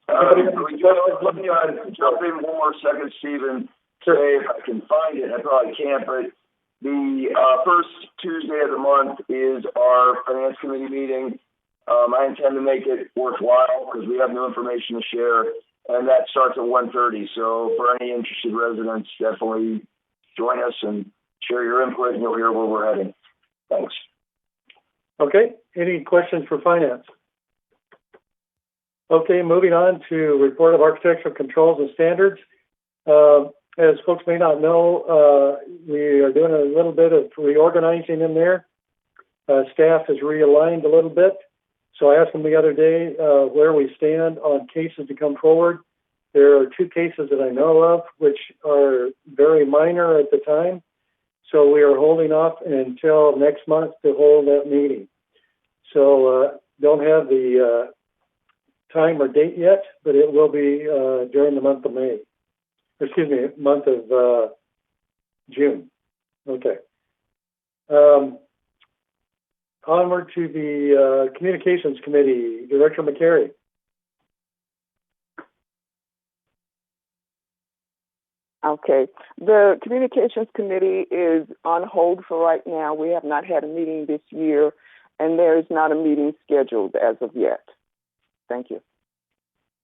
Let me jump in one more second, Stephen. Say if I can find it. I probably can't, but the first Tuesday of the month is our Finance Committee meeting. I intend to make it worthwhile because we have new information to share, and that starts at 1:30. So for any interested residents, definitely join us and share your input, and you'll hear where we're heading. Thanks. Okay, any questions for Finance? Okay, moving on to Report of Architectural Controls and Standards. As folks may not know, we are doing a little bit of reorganizing in there. Staff has realigned a little bit. So I asked them the other day where we stand on cases to come forward. There are 2 cases that I know of, which are very minor at the time. So we are holding off until next month to hold that meeting. So don't have the time or date yet, but it will be during the month of May. Excuse me, month of June. Okay. Onward to the Communications Committee, Director McCary. Okay. The Communications Committee is on hold for right now. We have not had a meeting this year, and there is not a meeting scheduled as of yet. Thank you.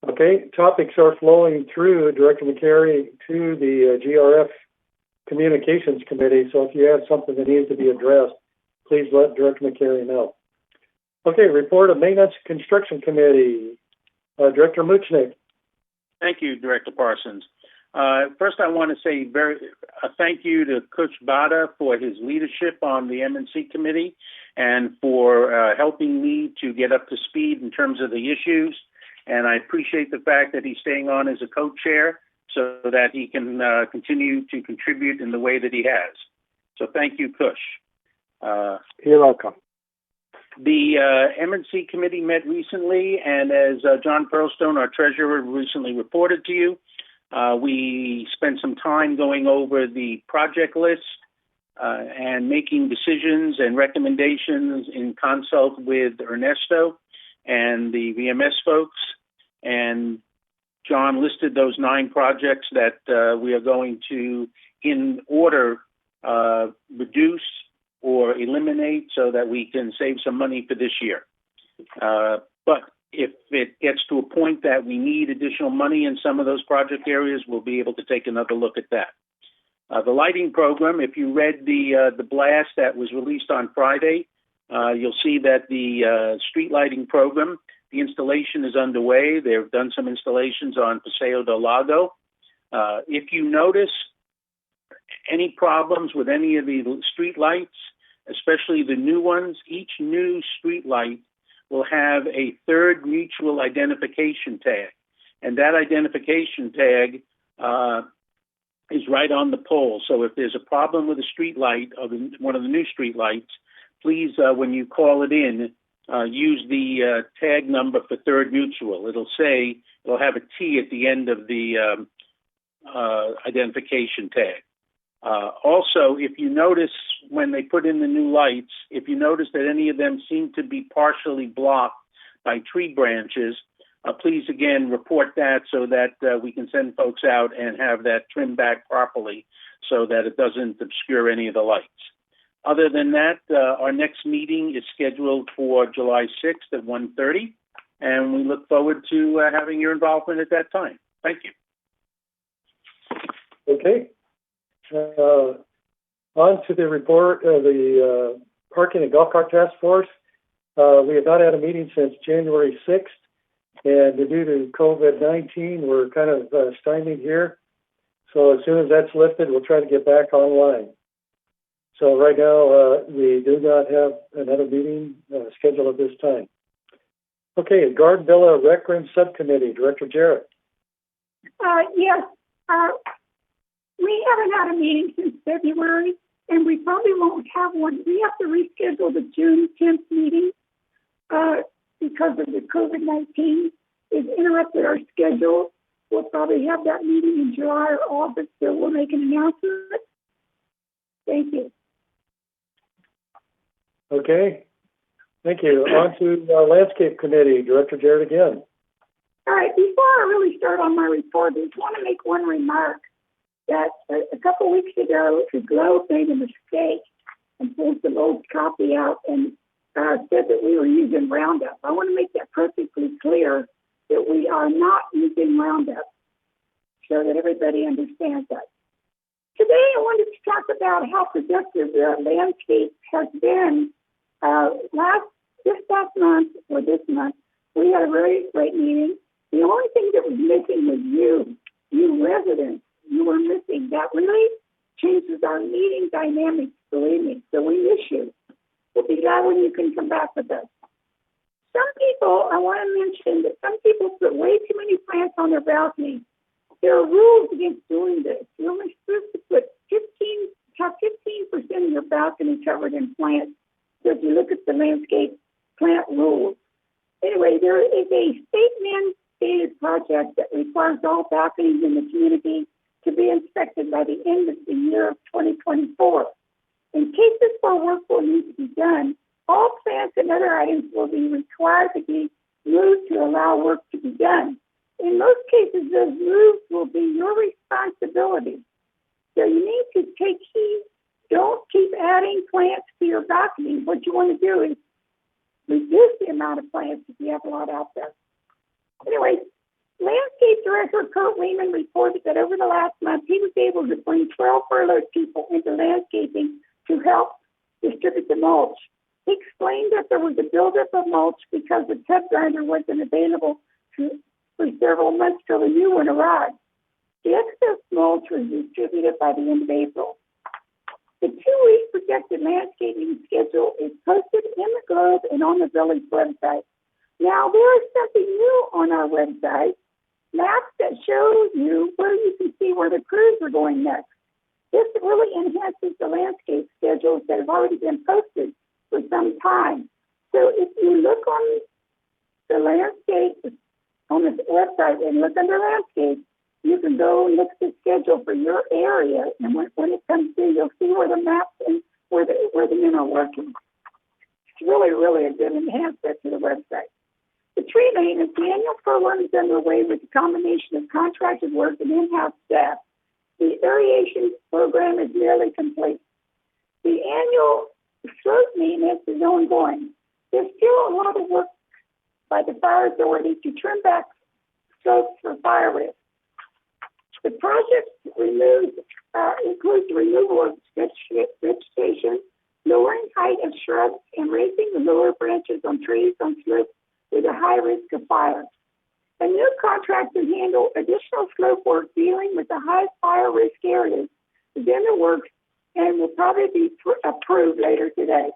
Okay, topics are flowing through Director McCary to the GRF Communications Committee, so if you have something that needs to be addressed, please let Director McCary know. Okay, report of Maintenance Construction Committee, Director Muchnick. Thank you, Director Parsons. First, I want to say a thank you to Coach Bada for his leadership on the M&C committee and for helping me to get up to speed in terms of the issues. And I appreciate the fact that he's staying on as a co-chair so that he can continue to contribute in the way that he has. So thank you, Kush. You're welcome. The M&C committee met recently, and as John Pearlstone, our treasurer, recently reported to you, we spent some time going over the project list and making decisions and recommendations in consult with Ernesto and the VMS folks. And John listed those 9 projects that we are going to, in order, reduce or eliminate so that we can save some money for this year. But if it gets to a point that we need additional money in some of those project areas, we'll be able to take another look at that. The lighting program, if you read the blast that was released on Friday, you'll see that the street lighting program, the installation is underway. They've done some installations on Paseo del Lago. If you notice any problems with any of the street lights, especially the new ones, each new street light will have a third mutual identification tag. And that identification tag is right on the pole. So if there's a problem with a street light, or one of the new street lights, please, when you call it in, use the tag number for third mutual. It'll have a T at the end of the identification tag. Also, if you notice when they put in the new lights, if you notice that any of them seem to be partially blocked by tree branches, please again report that so that we can send folks out and have that trimmed back properly so that it doesn't obscure any of the lights. Other than that, our next meeting is scheduled for July 6th at 1:30, and we look forward to having your involvement at that time. Thank you. Okay. On to the report of the Parking and Golf Cart Task Force. We have not had a meeting since January 6th, and due to COVID-19, we're kind of stymied here. So as soon as that's lifted, we'll try to get back online. So right now, we do not have another meeting scheduled at this time. Okay, Garden Villa Rec Room Subcommittee, Director Jarrett. Yes. We haven't had a meeting since February, and we probably won't have one. We have to reschedule the June 10th meeting because of the COVID-19. It's interrupted our schedule. We'll probably have that meeting in July or August, so we'll make an announcement. Thank you. Okay. Thank you. On to Landscape Committee, Director Jarrett again. All right. Before I really start on my report, I just want to make one remark. That a couple weeks ago, the Globe made a mistake and pulled the old copy out and said that we were using Roundup. I want to make that perfectly clear that we are not using Roundup so that everybody understands that. Today, I wanted to talk about how productive the landscape has been. This past month, or this month, we had a very great meeting. The only thing that was missing was you residents. You were missing. That really changes our meeting dynamics, believe me. So we miss you. We'll be glad when you can come back with us. Some people, I want to mention that some people put way too many plants on their balcony. There are rules against doing this. You're only supposed to put 15% of your balcony covered in plants. So if you look at the landscape plant rules, Anyway, there is a state-mandated project that requires all balconies in the community to be inspected by the end of the year of 2024. In cases where work will need to be done, all plants and other items will be required to be moved to allow work to be done. In most cases, those moves will be your responsibility. So you need to take heed. Don't keep adding plants to your balcony. What you want to do is reduce the amount of plants if you have a lot out there. Anyway, Landscape Director Kurt Lehman reported that over the last month, he was able to bring 12 furloughed people into landscaping to help distribute the mulch. He explained that there was a buildup of mulch because the tub grinder wasn't available for several months till the new one arrived. The excess mulch was distributed by the end of April. The 2-week projected landscaping schedule is posted in the Globe and on the village website. Now, there is something new on our website, maps that show you where you can see where the crews are going next. This really enhances the landscape schedules that have already been posted for some time. So if you look on the landscape on the website and look under landscape, you can go and look at the schedule for your area, and when it comes through, you'll see where the maps and where the men are working. It's really, really a good enhancement to the website. The tree maintenance, the annual program is underway with a combination of contracted work and in-house staff. The aeration program is nearly complete. The annual slope maintenance is ongoing. There's still a lot of work by the fire authority to trim back slopes for fire risk. The project includes the removal of vegetation, lowering height of shrubs, and raising the lower branches on trees on slopes with a high risk of fire. A new contractor to handle additional slope work dealing with the high fire risk areas is in the works and will probably be approved later today.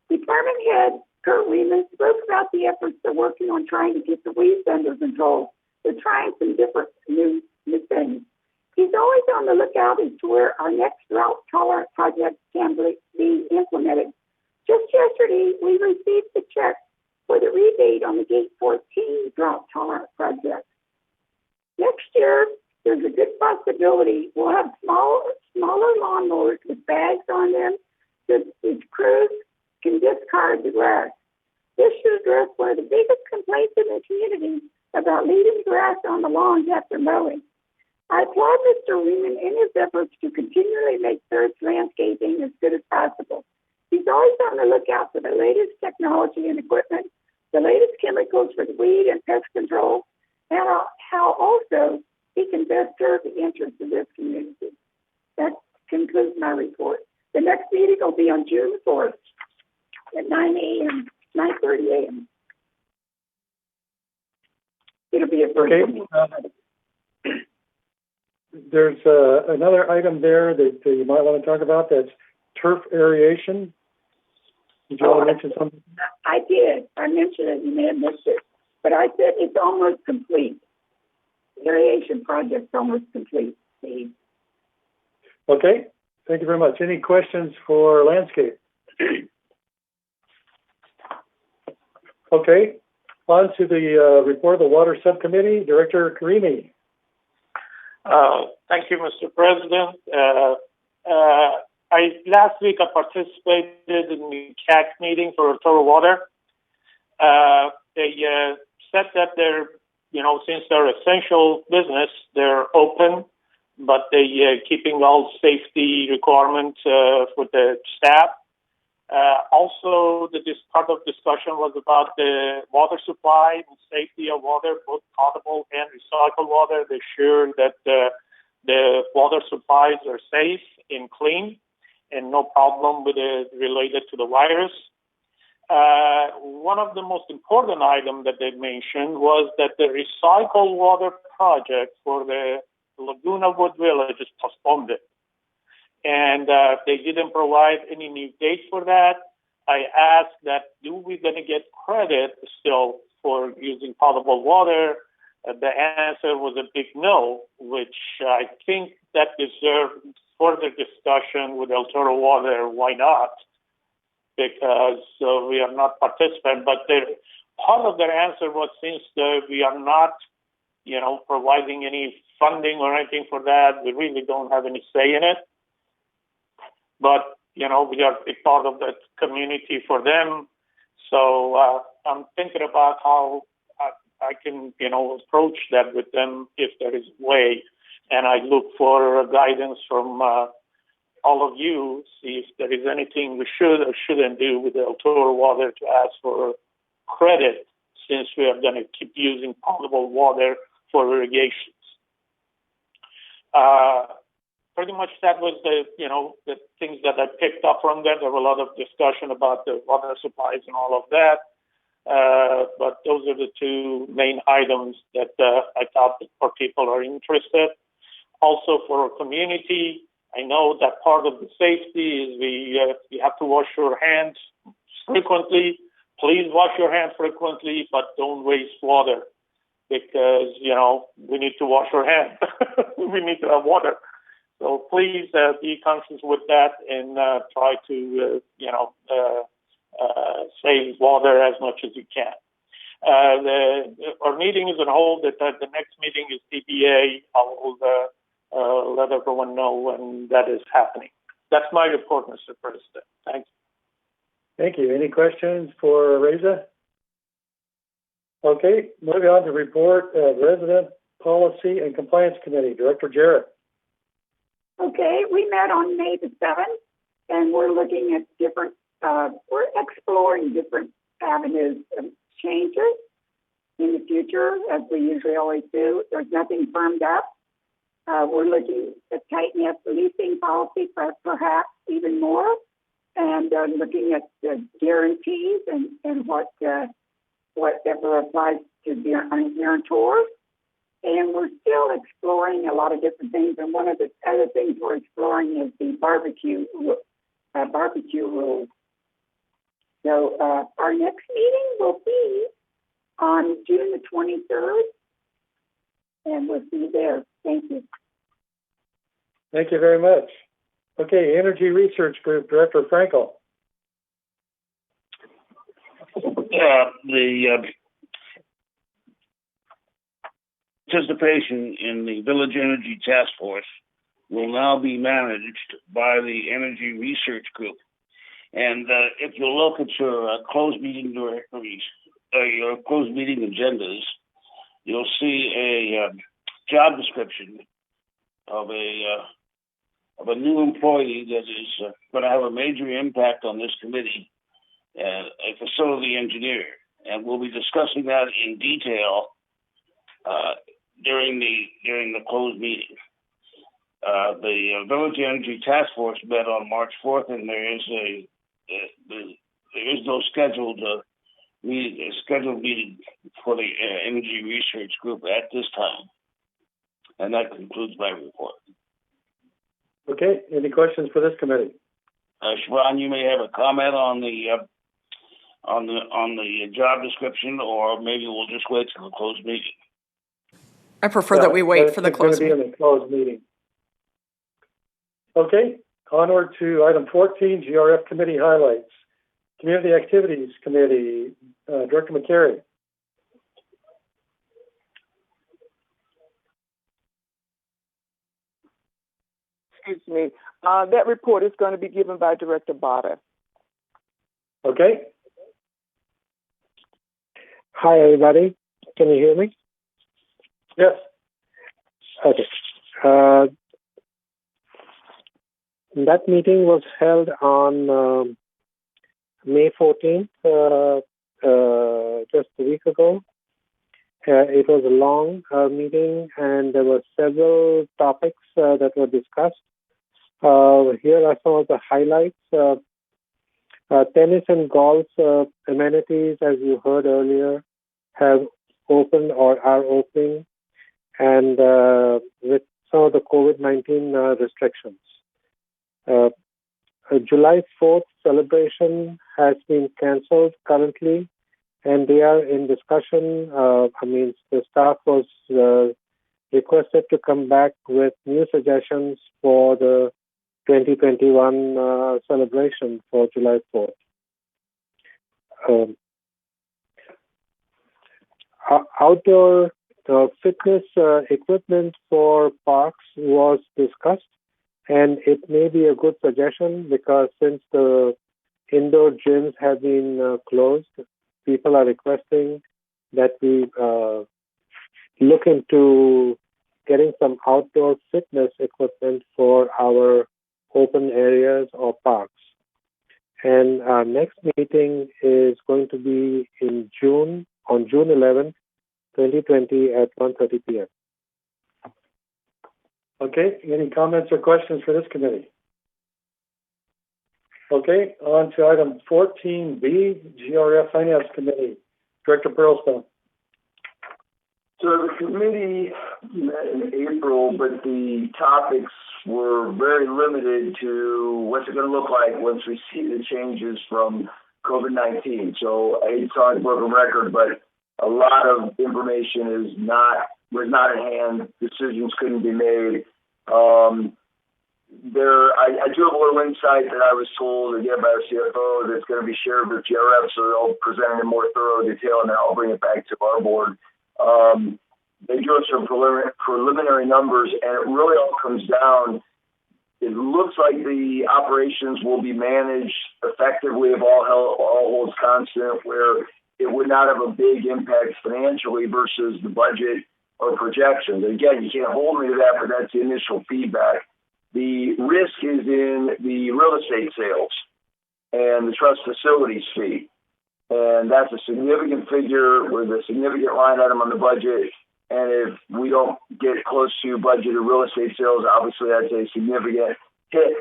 Department head Kurt Lehman spoke about the efforts they're working on trying to get the weeds under control. They're trying some different new things. He's always on the lookout as to where our next drought-tolerant project can be implemented. Just yesterday, we received the check for the rebate on the Gate 14 drought-tolerant project. Next year, there's a good possibility we'll have smaller lawnmowers with bags on them so the crews can discard the grass. This should address one of the biggest complaints in the community about leaving grass on the lawns after mowing. I applaud Mr. Lehman in his efforts to continually make church landscaping as good as possible. He's always on the lookout for the latest technology and equipment, the latest chemicals for the weed and pest control, and how also he can best serve the interests of this community. That concludes my report. The next meeting will be on June 4th at 9:30 a.m. It'll be a virtual meeting. There's another item there that you might want to talk about. That's turf aeration. Did you want to mention something? I did. I mentioned it. You may have missed it. But I said it's almost complete. The aeration project's almost complete, Steve. Okay. Thank you very much. Any questions for landscape? Okay. On to the report of the Water Subcommittee. Director Karimi. Thank you, Mr. President. Last week I participated in the CAC meeting for Total Water. They said that they're, since they're essential business, they're open, but they keeping all safety requirements for the staff. Also, this part of discussion was about the water supply and safety of water, both potable and recycled water. They're sure that the water supplies are safe and clean and no problem with it related to the virus. One of the most important items that they mentioned was that the recycled water project for the Laguna Wood Village is postponed. And they didn't provide any new date for that. I asked that, do we going to get credit still for using potable water? The answer was a big no, which I think that deserves further discussion with El Toro Water. Why not? Because we are not participants, but part of their answer was, since we are not, providing any funding or anything for that, we really don't have any say in it. But, we are a part of that community for them. So I'm thinking about how I can, approach that with them if there is a way. And I look for guidance from all of you, see if there is anything we should or shouldn't do with the Altura water to ask for credit, since we are going to keep using potable water for irrigations. Pretty much that was the things that I picked up from that. There were a lot of discussion about the water supplies and all of that. But those are the two main items that I thought that for people are interested. Also for our community, I know that part of the safety is we have to wash your hands frequently. Please wash your hands frequently, but don't waste water, because, we need to wash our hands. We need to have water. So please be conscious with that and try to, save water as much as you can. Our meeting is on hold. The next meeting is TBA. I will let everyone know when that is happening. That's my report, Mr. President. Thank you. Thank you. Any questions for Reza? Okay, moving on to report of Resident Policy and Compliance Committee. Director Jarrett. Okay, we met on May the 7th, and we're looking at different, we're exploring different avenues of changes in the future, as we usually always do. There's nothing firmed up. We're looking at tightening up the leasing policy, perhaps even more, and looking at the guarantees and whatever applies to guarantors. And we're still exploring a lot of different things. And one of the other things we're exploring is the barbecue rules. So our next meeting will be on June the 23rd, and we'll see you there. Thank you. Thank you very much. Okay, Energy Research Group, Director Frankel. The participation in the Village Energy Task Force will now be managed by the Energy Research Group. And if you look at your closed meeting directories, your closed meeting agendas, you'll see a job description of a new employee that is going to have a major impact on this committee, a facility engineer. And we'll be discussing that in detail during the closed meeting. The Village Energy Task Force met on March 4th, and there is no scheduled meeting for the Energy Research Group at this time. And that concludes my report. Okay, any questions for this committee? Siobhan, you may have a comment on the job description, or maybe we'll just wait till the closed meeting. I prefer that we wait for the closed meeting. It's going to be in the closed meeting. Okay, onward to item 14, GRF committee highlights. Community Activities Committee, Director McCary. Excuse me. That report is going to be given by Director Bada. Okay. Hi, everybody. Can you hear me? Yes. Okay. That meeting was held on May 14th, just a week ago. It was a long meeting, and there were several topics that were discussed. Here are some of the highlights. Tennis and golf amenities, as you heard earlier, have opened or are opening, and with some of the COVID-19 restrictions. July 4th celebration has been cancelled currently, and they are in discussion. The staff was requested to come back with new suggestions for the 2021 celebration for July 4th. outdoor fitness equipment for parks was discussed, and it may be a good suggestion because since the indoor gyms have been closed, people are requesting that we look into getting some outdoor fitness equipment for our open areas or parks. And our next meeting is going to be in June, on June 11th, 2020 at 1:30 p.m. Okay, any comments or questions for this committee? Okay, on to item 14B, GRF Finance Committee. Director Pearlstone. So the committee met in April, but the topics were very limited to what's it going to look like once we see the changes from COVID-19. So I hate to sound like a broken record, but a lot of information was not at hand. Decisions couldn't be made. I do have a little insight that I was told again by our CFO that's going to be shared with GRF, so they'll present it in more thorough detail, and then I'll bring it back to our board. They drew us some preliminary numbers, and it really all comes down. It looks like the operations will be managed effectively if all holds constant, where it would not have a big impact financially versus the budget or projections. Again, you can't hold me to that, but that's the initial feedback. The risk is in the real estate sales and the trust facilities fee. And that's a significant figure with a significant line item on the budget. And if we don't get close to budgeted real estate sales, obviously that's a significant hit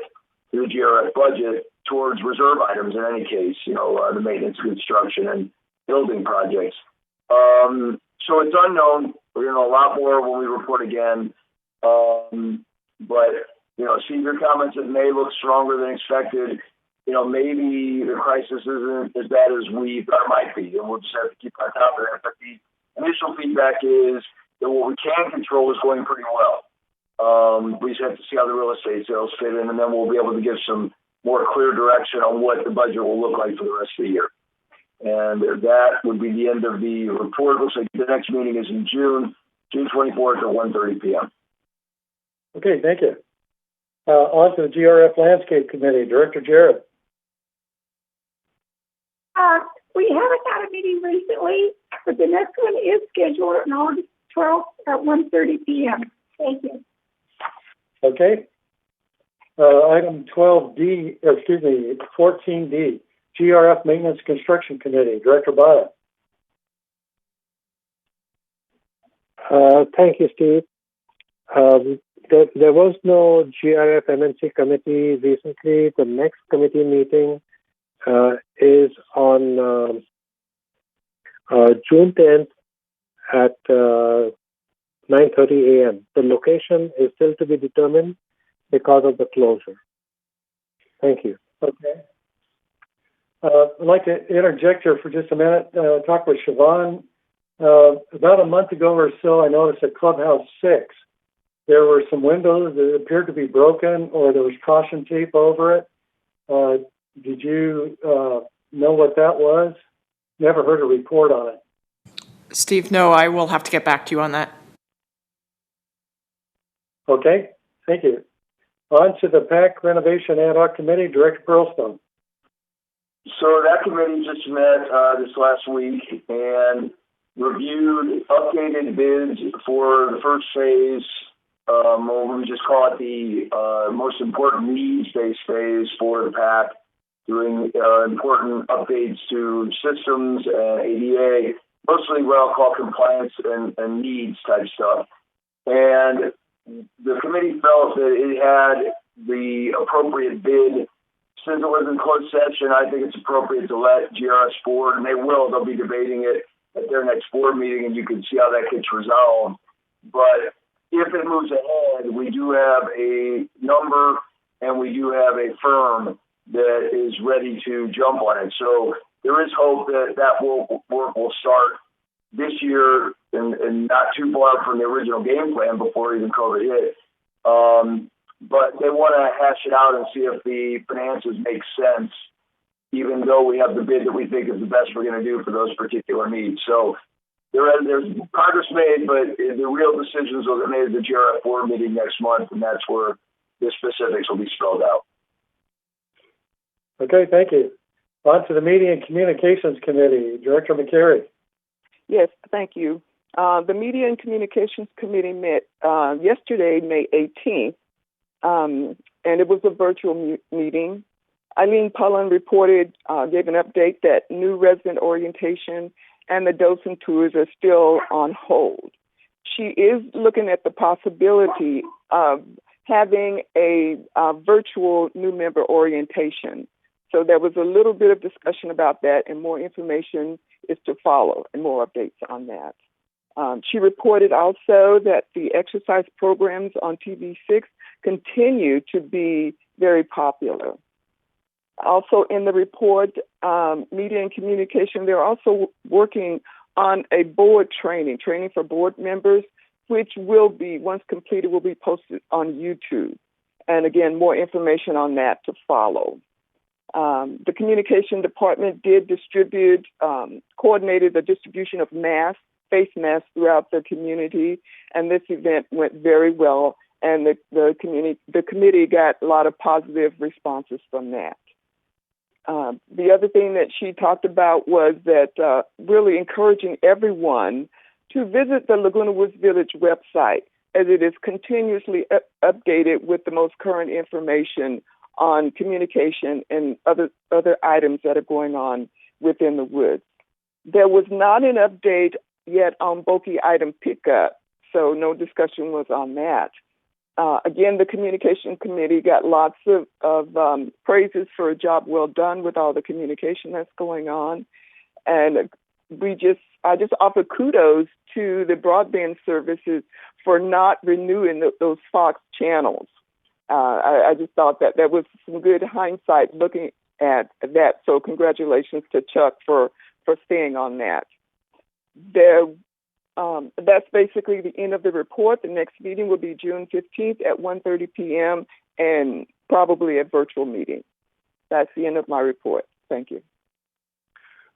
to the GRF budget towards reserve items in any case, the maintenance, construction, and building projects. So it's unknown. We're going to know a lot more when we report again. But, Steve, your comments that may look stronger than expected. Maybe the crisis isn't as bad as we thought it might be, and we'll just have to keep on top of that. But the initial feedback is that what we can control is going pretty well. We just have to see how the real estate sales fit in, and then we'll be able to give some more clear direction on what the budget will look like for the rest of the year. And that would be the end of the report. Looks like the next meeting is in June 24th at 1:30 p.m. Okay, thank you. On to the GRF Landscape Committee. Director Jarrett. We haven't had a meeting recently, but the next one is scheduled on August 12th at 1:30 p.m. Thank you. Okay. Item 14D, GRF Maintenance Construction Committee. Director Bada. Thank you, Steve. There was no GRF MNC committee recently. The next committee meeting is on June 10th at 9:30 a.m. The location is still to be determined because of the closure. Thank you. Okay. I'd like to interject here for just a minute, talk with Siobhan. About a month ago or so, I noticed at Clubhouse 6, there were some windows that appeared to be broken, or there was caution tape over it. Did you know what that was? Never heard a report on it. Steve, no, I will have to get back to you on that. Okay, thank you. On to the PAC Renovation Ad Hoc Committee, Director Pearlstone. So that committee just met this last week and reviewed updated bids for the first phase, or we just call it the most important needs-based phase for the PAC, doing important updates to systems and ADA, mostly what I'll call compliance and needs type stuff. And the committee felt that it had the appropriate bid. Since it was in closed session, I think it's appropriate to let GRS board, and they'll be debating it at their next board meeting, and you can see how that gets resolved. But if it moves ahead, we do have a number and we do have a firm that is ready to jump on it. So there is hope that work will start this year and not too far from the original game plan before even COVID hit. But they want to hash it out and see if the finances make sense, even though we have the bid that we think is the best we're going to do for those particular needs. So there's progress made, but the real decisions will get made at the GRF4 meeting next month, and that's where the specifics will be spelled out. Okay, thank you. On to the Media and Communications Committee. Director McCary. Yes, thank you. The Media and Communications Committee met yesterday, May 18th, and it was a virtual meeting. Eileen Pullen reported, gave an update that new resident orientation and the docent tours are still on hold. She is looking at the possibility of having a virtual new member orientation. So there was a little bit of discussion about that, and more information is to follow and more updates on that. She reported also that the exercise programs on TV6 continue to be very popular. Also in the report, Media and Communication, they're also working on a board training for board members, which will be, once completed, will be posted on YouTube. And again, more information on that to follow. The communication department did coordinated the distribution of face masks throughout the community, and this event went very well, and the committee got a lot of positive responses from that. The other thing that she talked about was that really encouraging everyone to visit the Laguna Woods Village website, as it is continuously updated with the most current information on communication and other items that are going on within the woods. There was not an update yet on bulky item pickup, so no discussion was on that. Again, the Communication Committee got lots of praises for a job well done with all the communication that's going on. And I just offer kudos to the broadband services for not renewing those Fox channels. I just thought that there was some good hindsight looking at that. So congratulations to Chuck for staying on that. That's basically the end of the report. The next meeting will be June 15th at 1:30 p.m. and probably a virtual meeting. That's the end of my report. Thank you.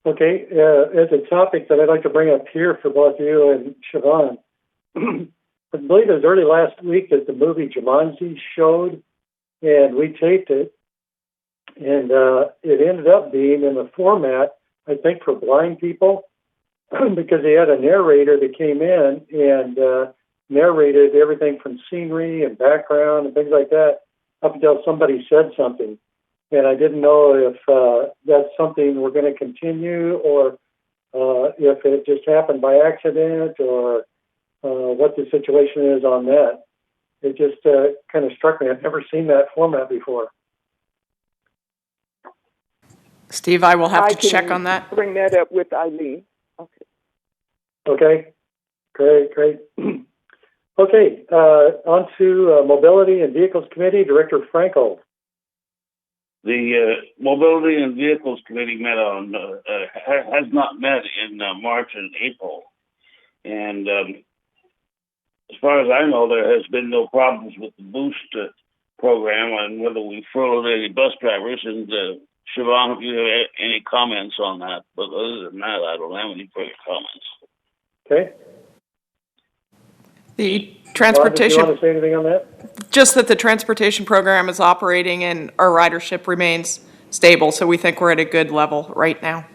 Okay, as a topic that I'd like to bring up here for both you and Siobhan, I believe it was early last week that the movie Jumanji showed, and we taped it, and it ended up being in the format, I think, for blind people, because they had a narrator that came in and narrated everything from scenery and background and things like that up until somebody said something. And I didn't know if that's something we're going to continue or if it just happened by accident or what the situation is on that. It just kind of struck me. I've never seen that format before. Steve, I will have to check on that. Bring that up with Eileen. Okay, great. Okay, on to Mobility and Vehicles Committee, Director Frankel. The Mobility and Vehicles Committee has not met in March and April. And as far as I know, there has been no problems with the Boost program and whether we furloughed any bus drivers. And Siobhan, if you have any comments on that. But other than that, I don't have any further comments. Okay. The transportation. Do you want to say anything on that? Just that the transportation program is operating and our ridership remains stable, so we think we're at a good level right now.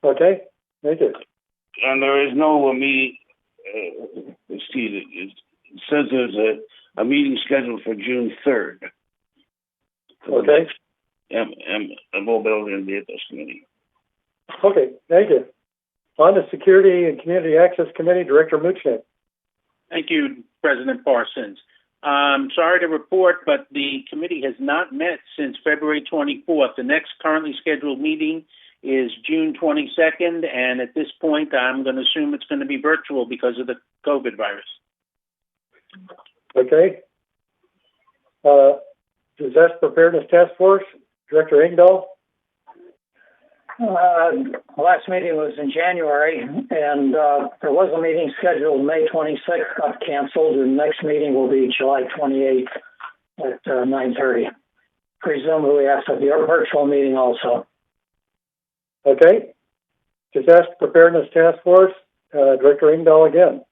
Okay, thank you. And there is no meeting. It says there's a meeting scheduled for June 3rd. Okay. Mobility and Vehicles Committee. Okay, thank you. On to Security and Community Access Committee, Director Muchnick. Thank you, President Parsons. Sorry to report, but the committee has not met since February 24th. The next currently scheduled meeting is June 22nd, and at this point, I'm going to assume it's going to be virtual because of the COVID virus. Okay. Disaster Preparedness Task Force, Director Engdahl. Last meeting was in January, and there was a meeting scheduled May 26th, got canceled. The next meeting will be July 28th at 9:30. Presumably, we have to be a virtual meeting also. Okay. Disaster Preparedness Task Force, Director Engdahl again.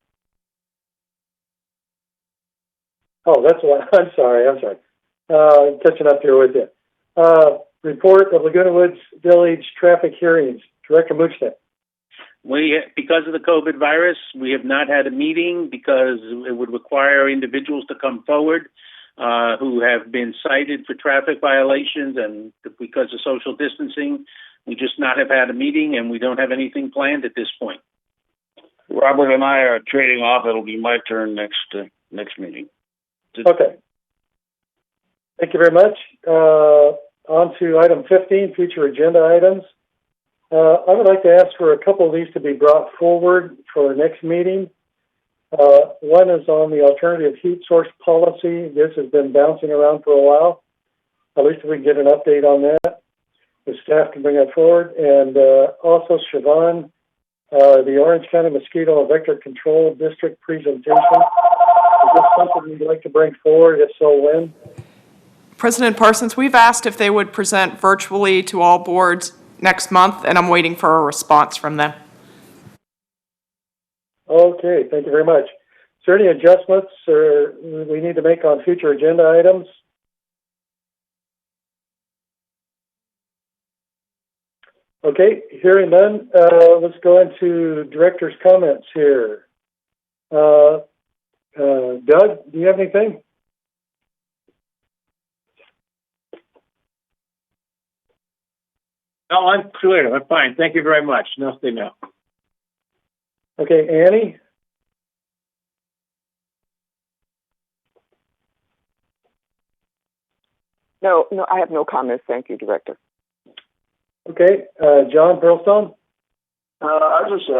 Oh, that's what, I'm sorry. Catching up here with you. Report of Laguna Woods Village traffic hearings, Director Muchnick. Because of the COVID virus, we have not had a meeting because it would require individuals to come forward who have been cited for traffic violations, and because of social distancing, we just not have had a meeting, and we don't have anything planned at this point. Robert and I are trading off. It'll be my turn next meeting. Okay. Thank you very much. On to item 15, future agenda items. I would like to ask for a couple of these to be brought forward for our next meeting. One is on the alternative heat source policy. This has been bouncing around for a while. At least if we can get an update on that, the staff can bring that forward. And also, Siobhan, the Orange County Mosquito and Vector Control District presentation. Is this something you'd like to bring forward? If so, when? President Parsons, we've asked if they would present virtually to all boards next month, and I'm waiting for a response from them. Okay, thank you very much. Is there any adjustments we need to make on future agenda items? Okay, hearing none, let's go into director's comments here. Doug, do you have anything? No, I'm clear. I'm fine. Thank you very much. Nothing else. Okay, Annie? No, I have no comments. Thank you, Director. Okay, John Pearlstone? I just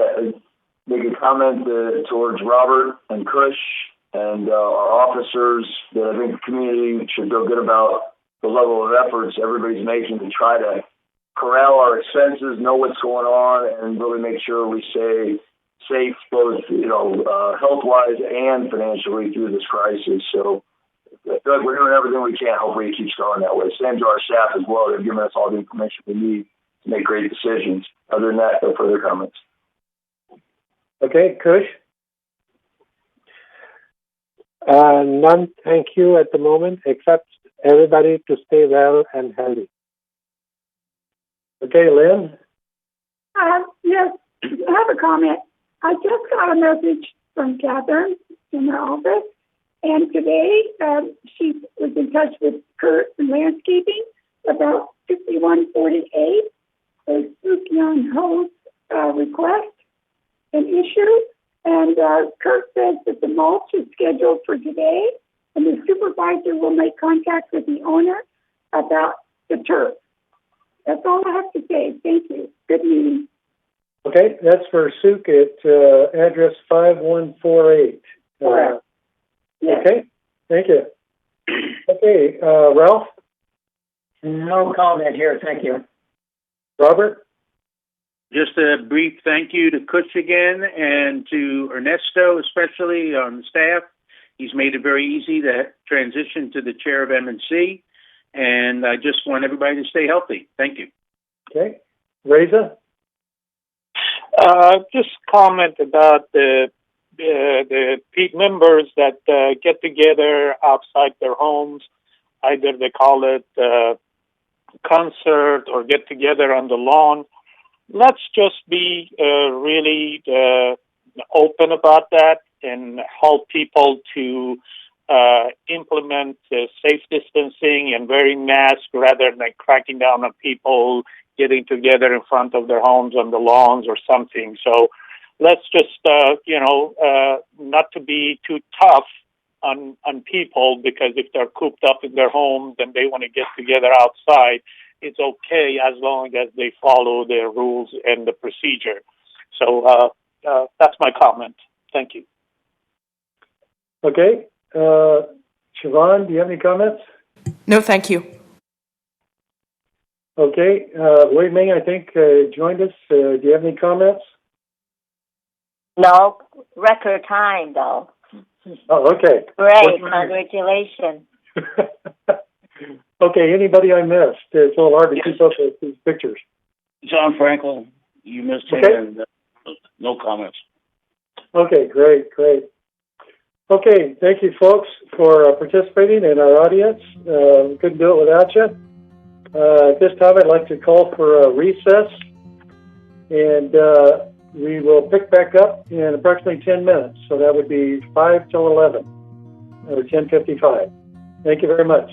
make a comment towards Robert and Kush and our officers that I think the community should feel good about the level of efforts everybody's making to try to corral our expenses, know what's going on, and really make sure we stay safe, both health-wise and financially through this crisis. So I feel like we're doing everything we can. Hopefully it keeps going that way. Same to our staff as well. They're giving us all the information we need to make great decisions. Other than that, no further comments. Okay, Kush? None, thank you at the moment, except everybody to stay well and healthy. Okay, Lynn? Yes, I have a comment. I just got a message from Catherine in her office, and today she was in touch with Kurt in landscaping about 5148, the Suk-Young Ho's request and issue. And Kurt says that the mulch is scheduled for today, and the supervisor will make contact with the owner about the turf. That's all I have to say. Thank you. Good meeting. Okay, that's for Suk at address 5148. Correct. Yes. Okay, thank you. Okay, Ralph? No comment here. Thank you. Robert? Just a brief thank you to Kush again and to Ernesto, especially on the staff. He's made it very easy to transition to the chair of M&C, and I just want everybody to stay healthy. Thank you. Okay. Reza? Just comment about the members that get together outside their homes. Either they call it concert or get together on the lawn. Let's just be really open about that and help people to implement safe distancing and wearing masks rather than cracking down on people getting together in front of their homes on the lawns or something. So let's just, not to be too tough on people, because if they're cooped up in their homes and they want to get together outside, it's okay as long as they follow their rules and the procedure. So that's my comment. Thank you. Okay. Siobhan, do you have any comments? No, thank you. Okay. Wei Ming, I think, joined us. Do you have any comments? No, record time though. Oh, okay. Great, congratulations. Okay, anybody I missed? It's a little hard to keep up with these pictures. John Franklin. You missed him, Okay. and no comments. Okay, great. Okay, thank you folks for participating in our audience. Couldn't do it without you. At this time, I'd like to call for a recess, and we will pick back up in approximately 10 minutes. So that would be 5 till 11, or 10:55. Thank you very much.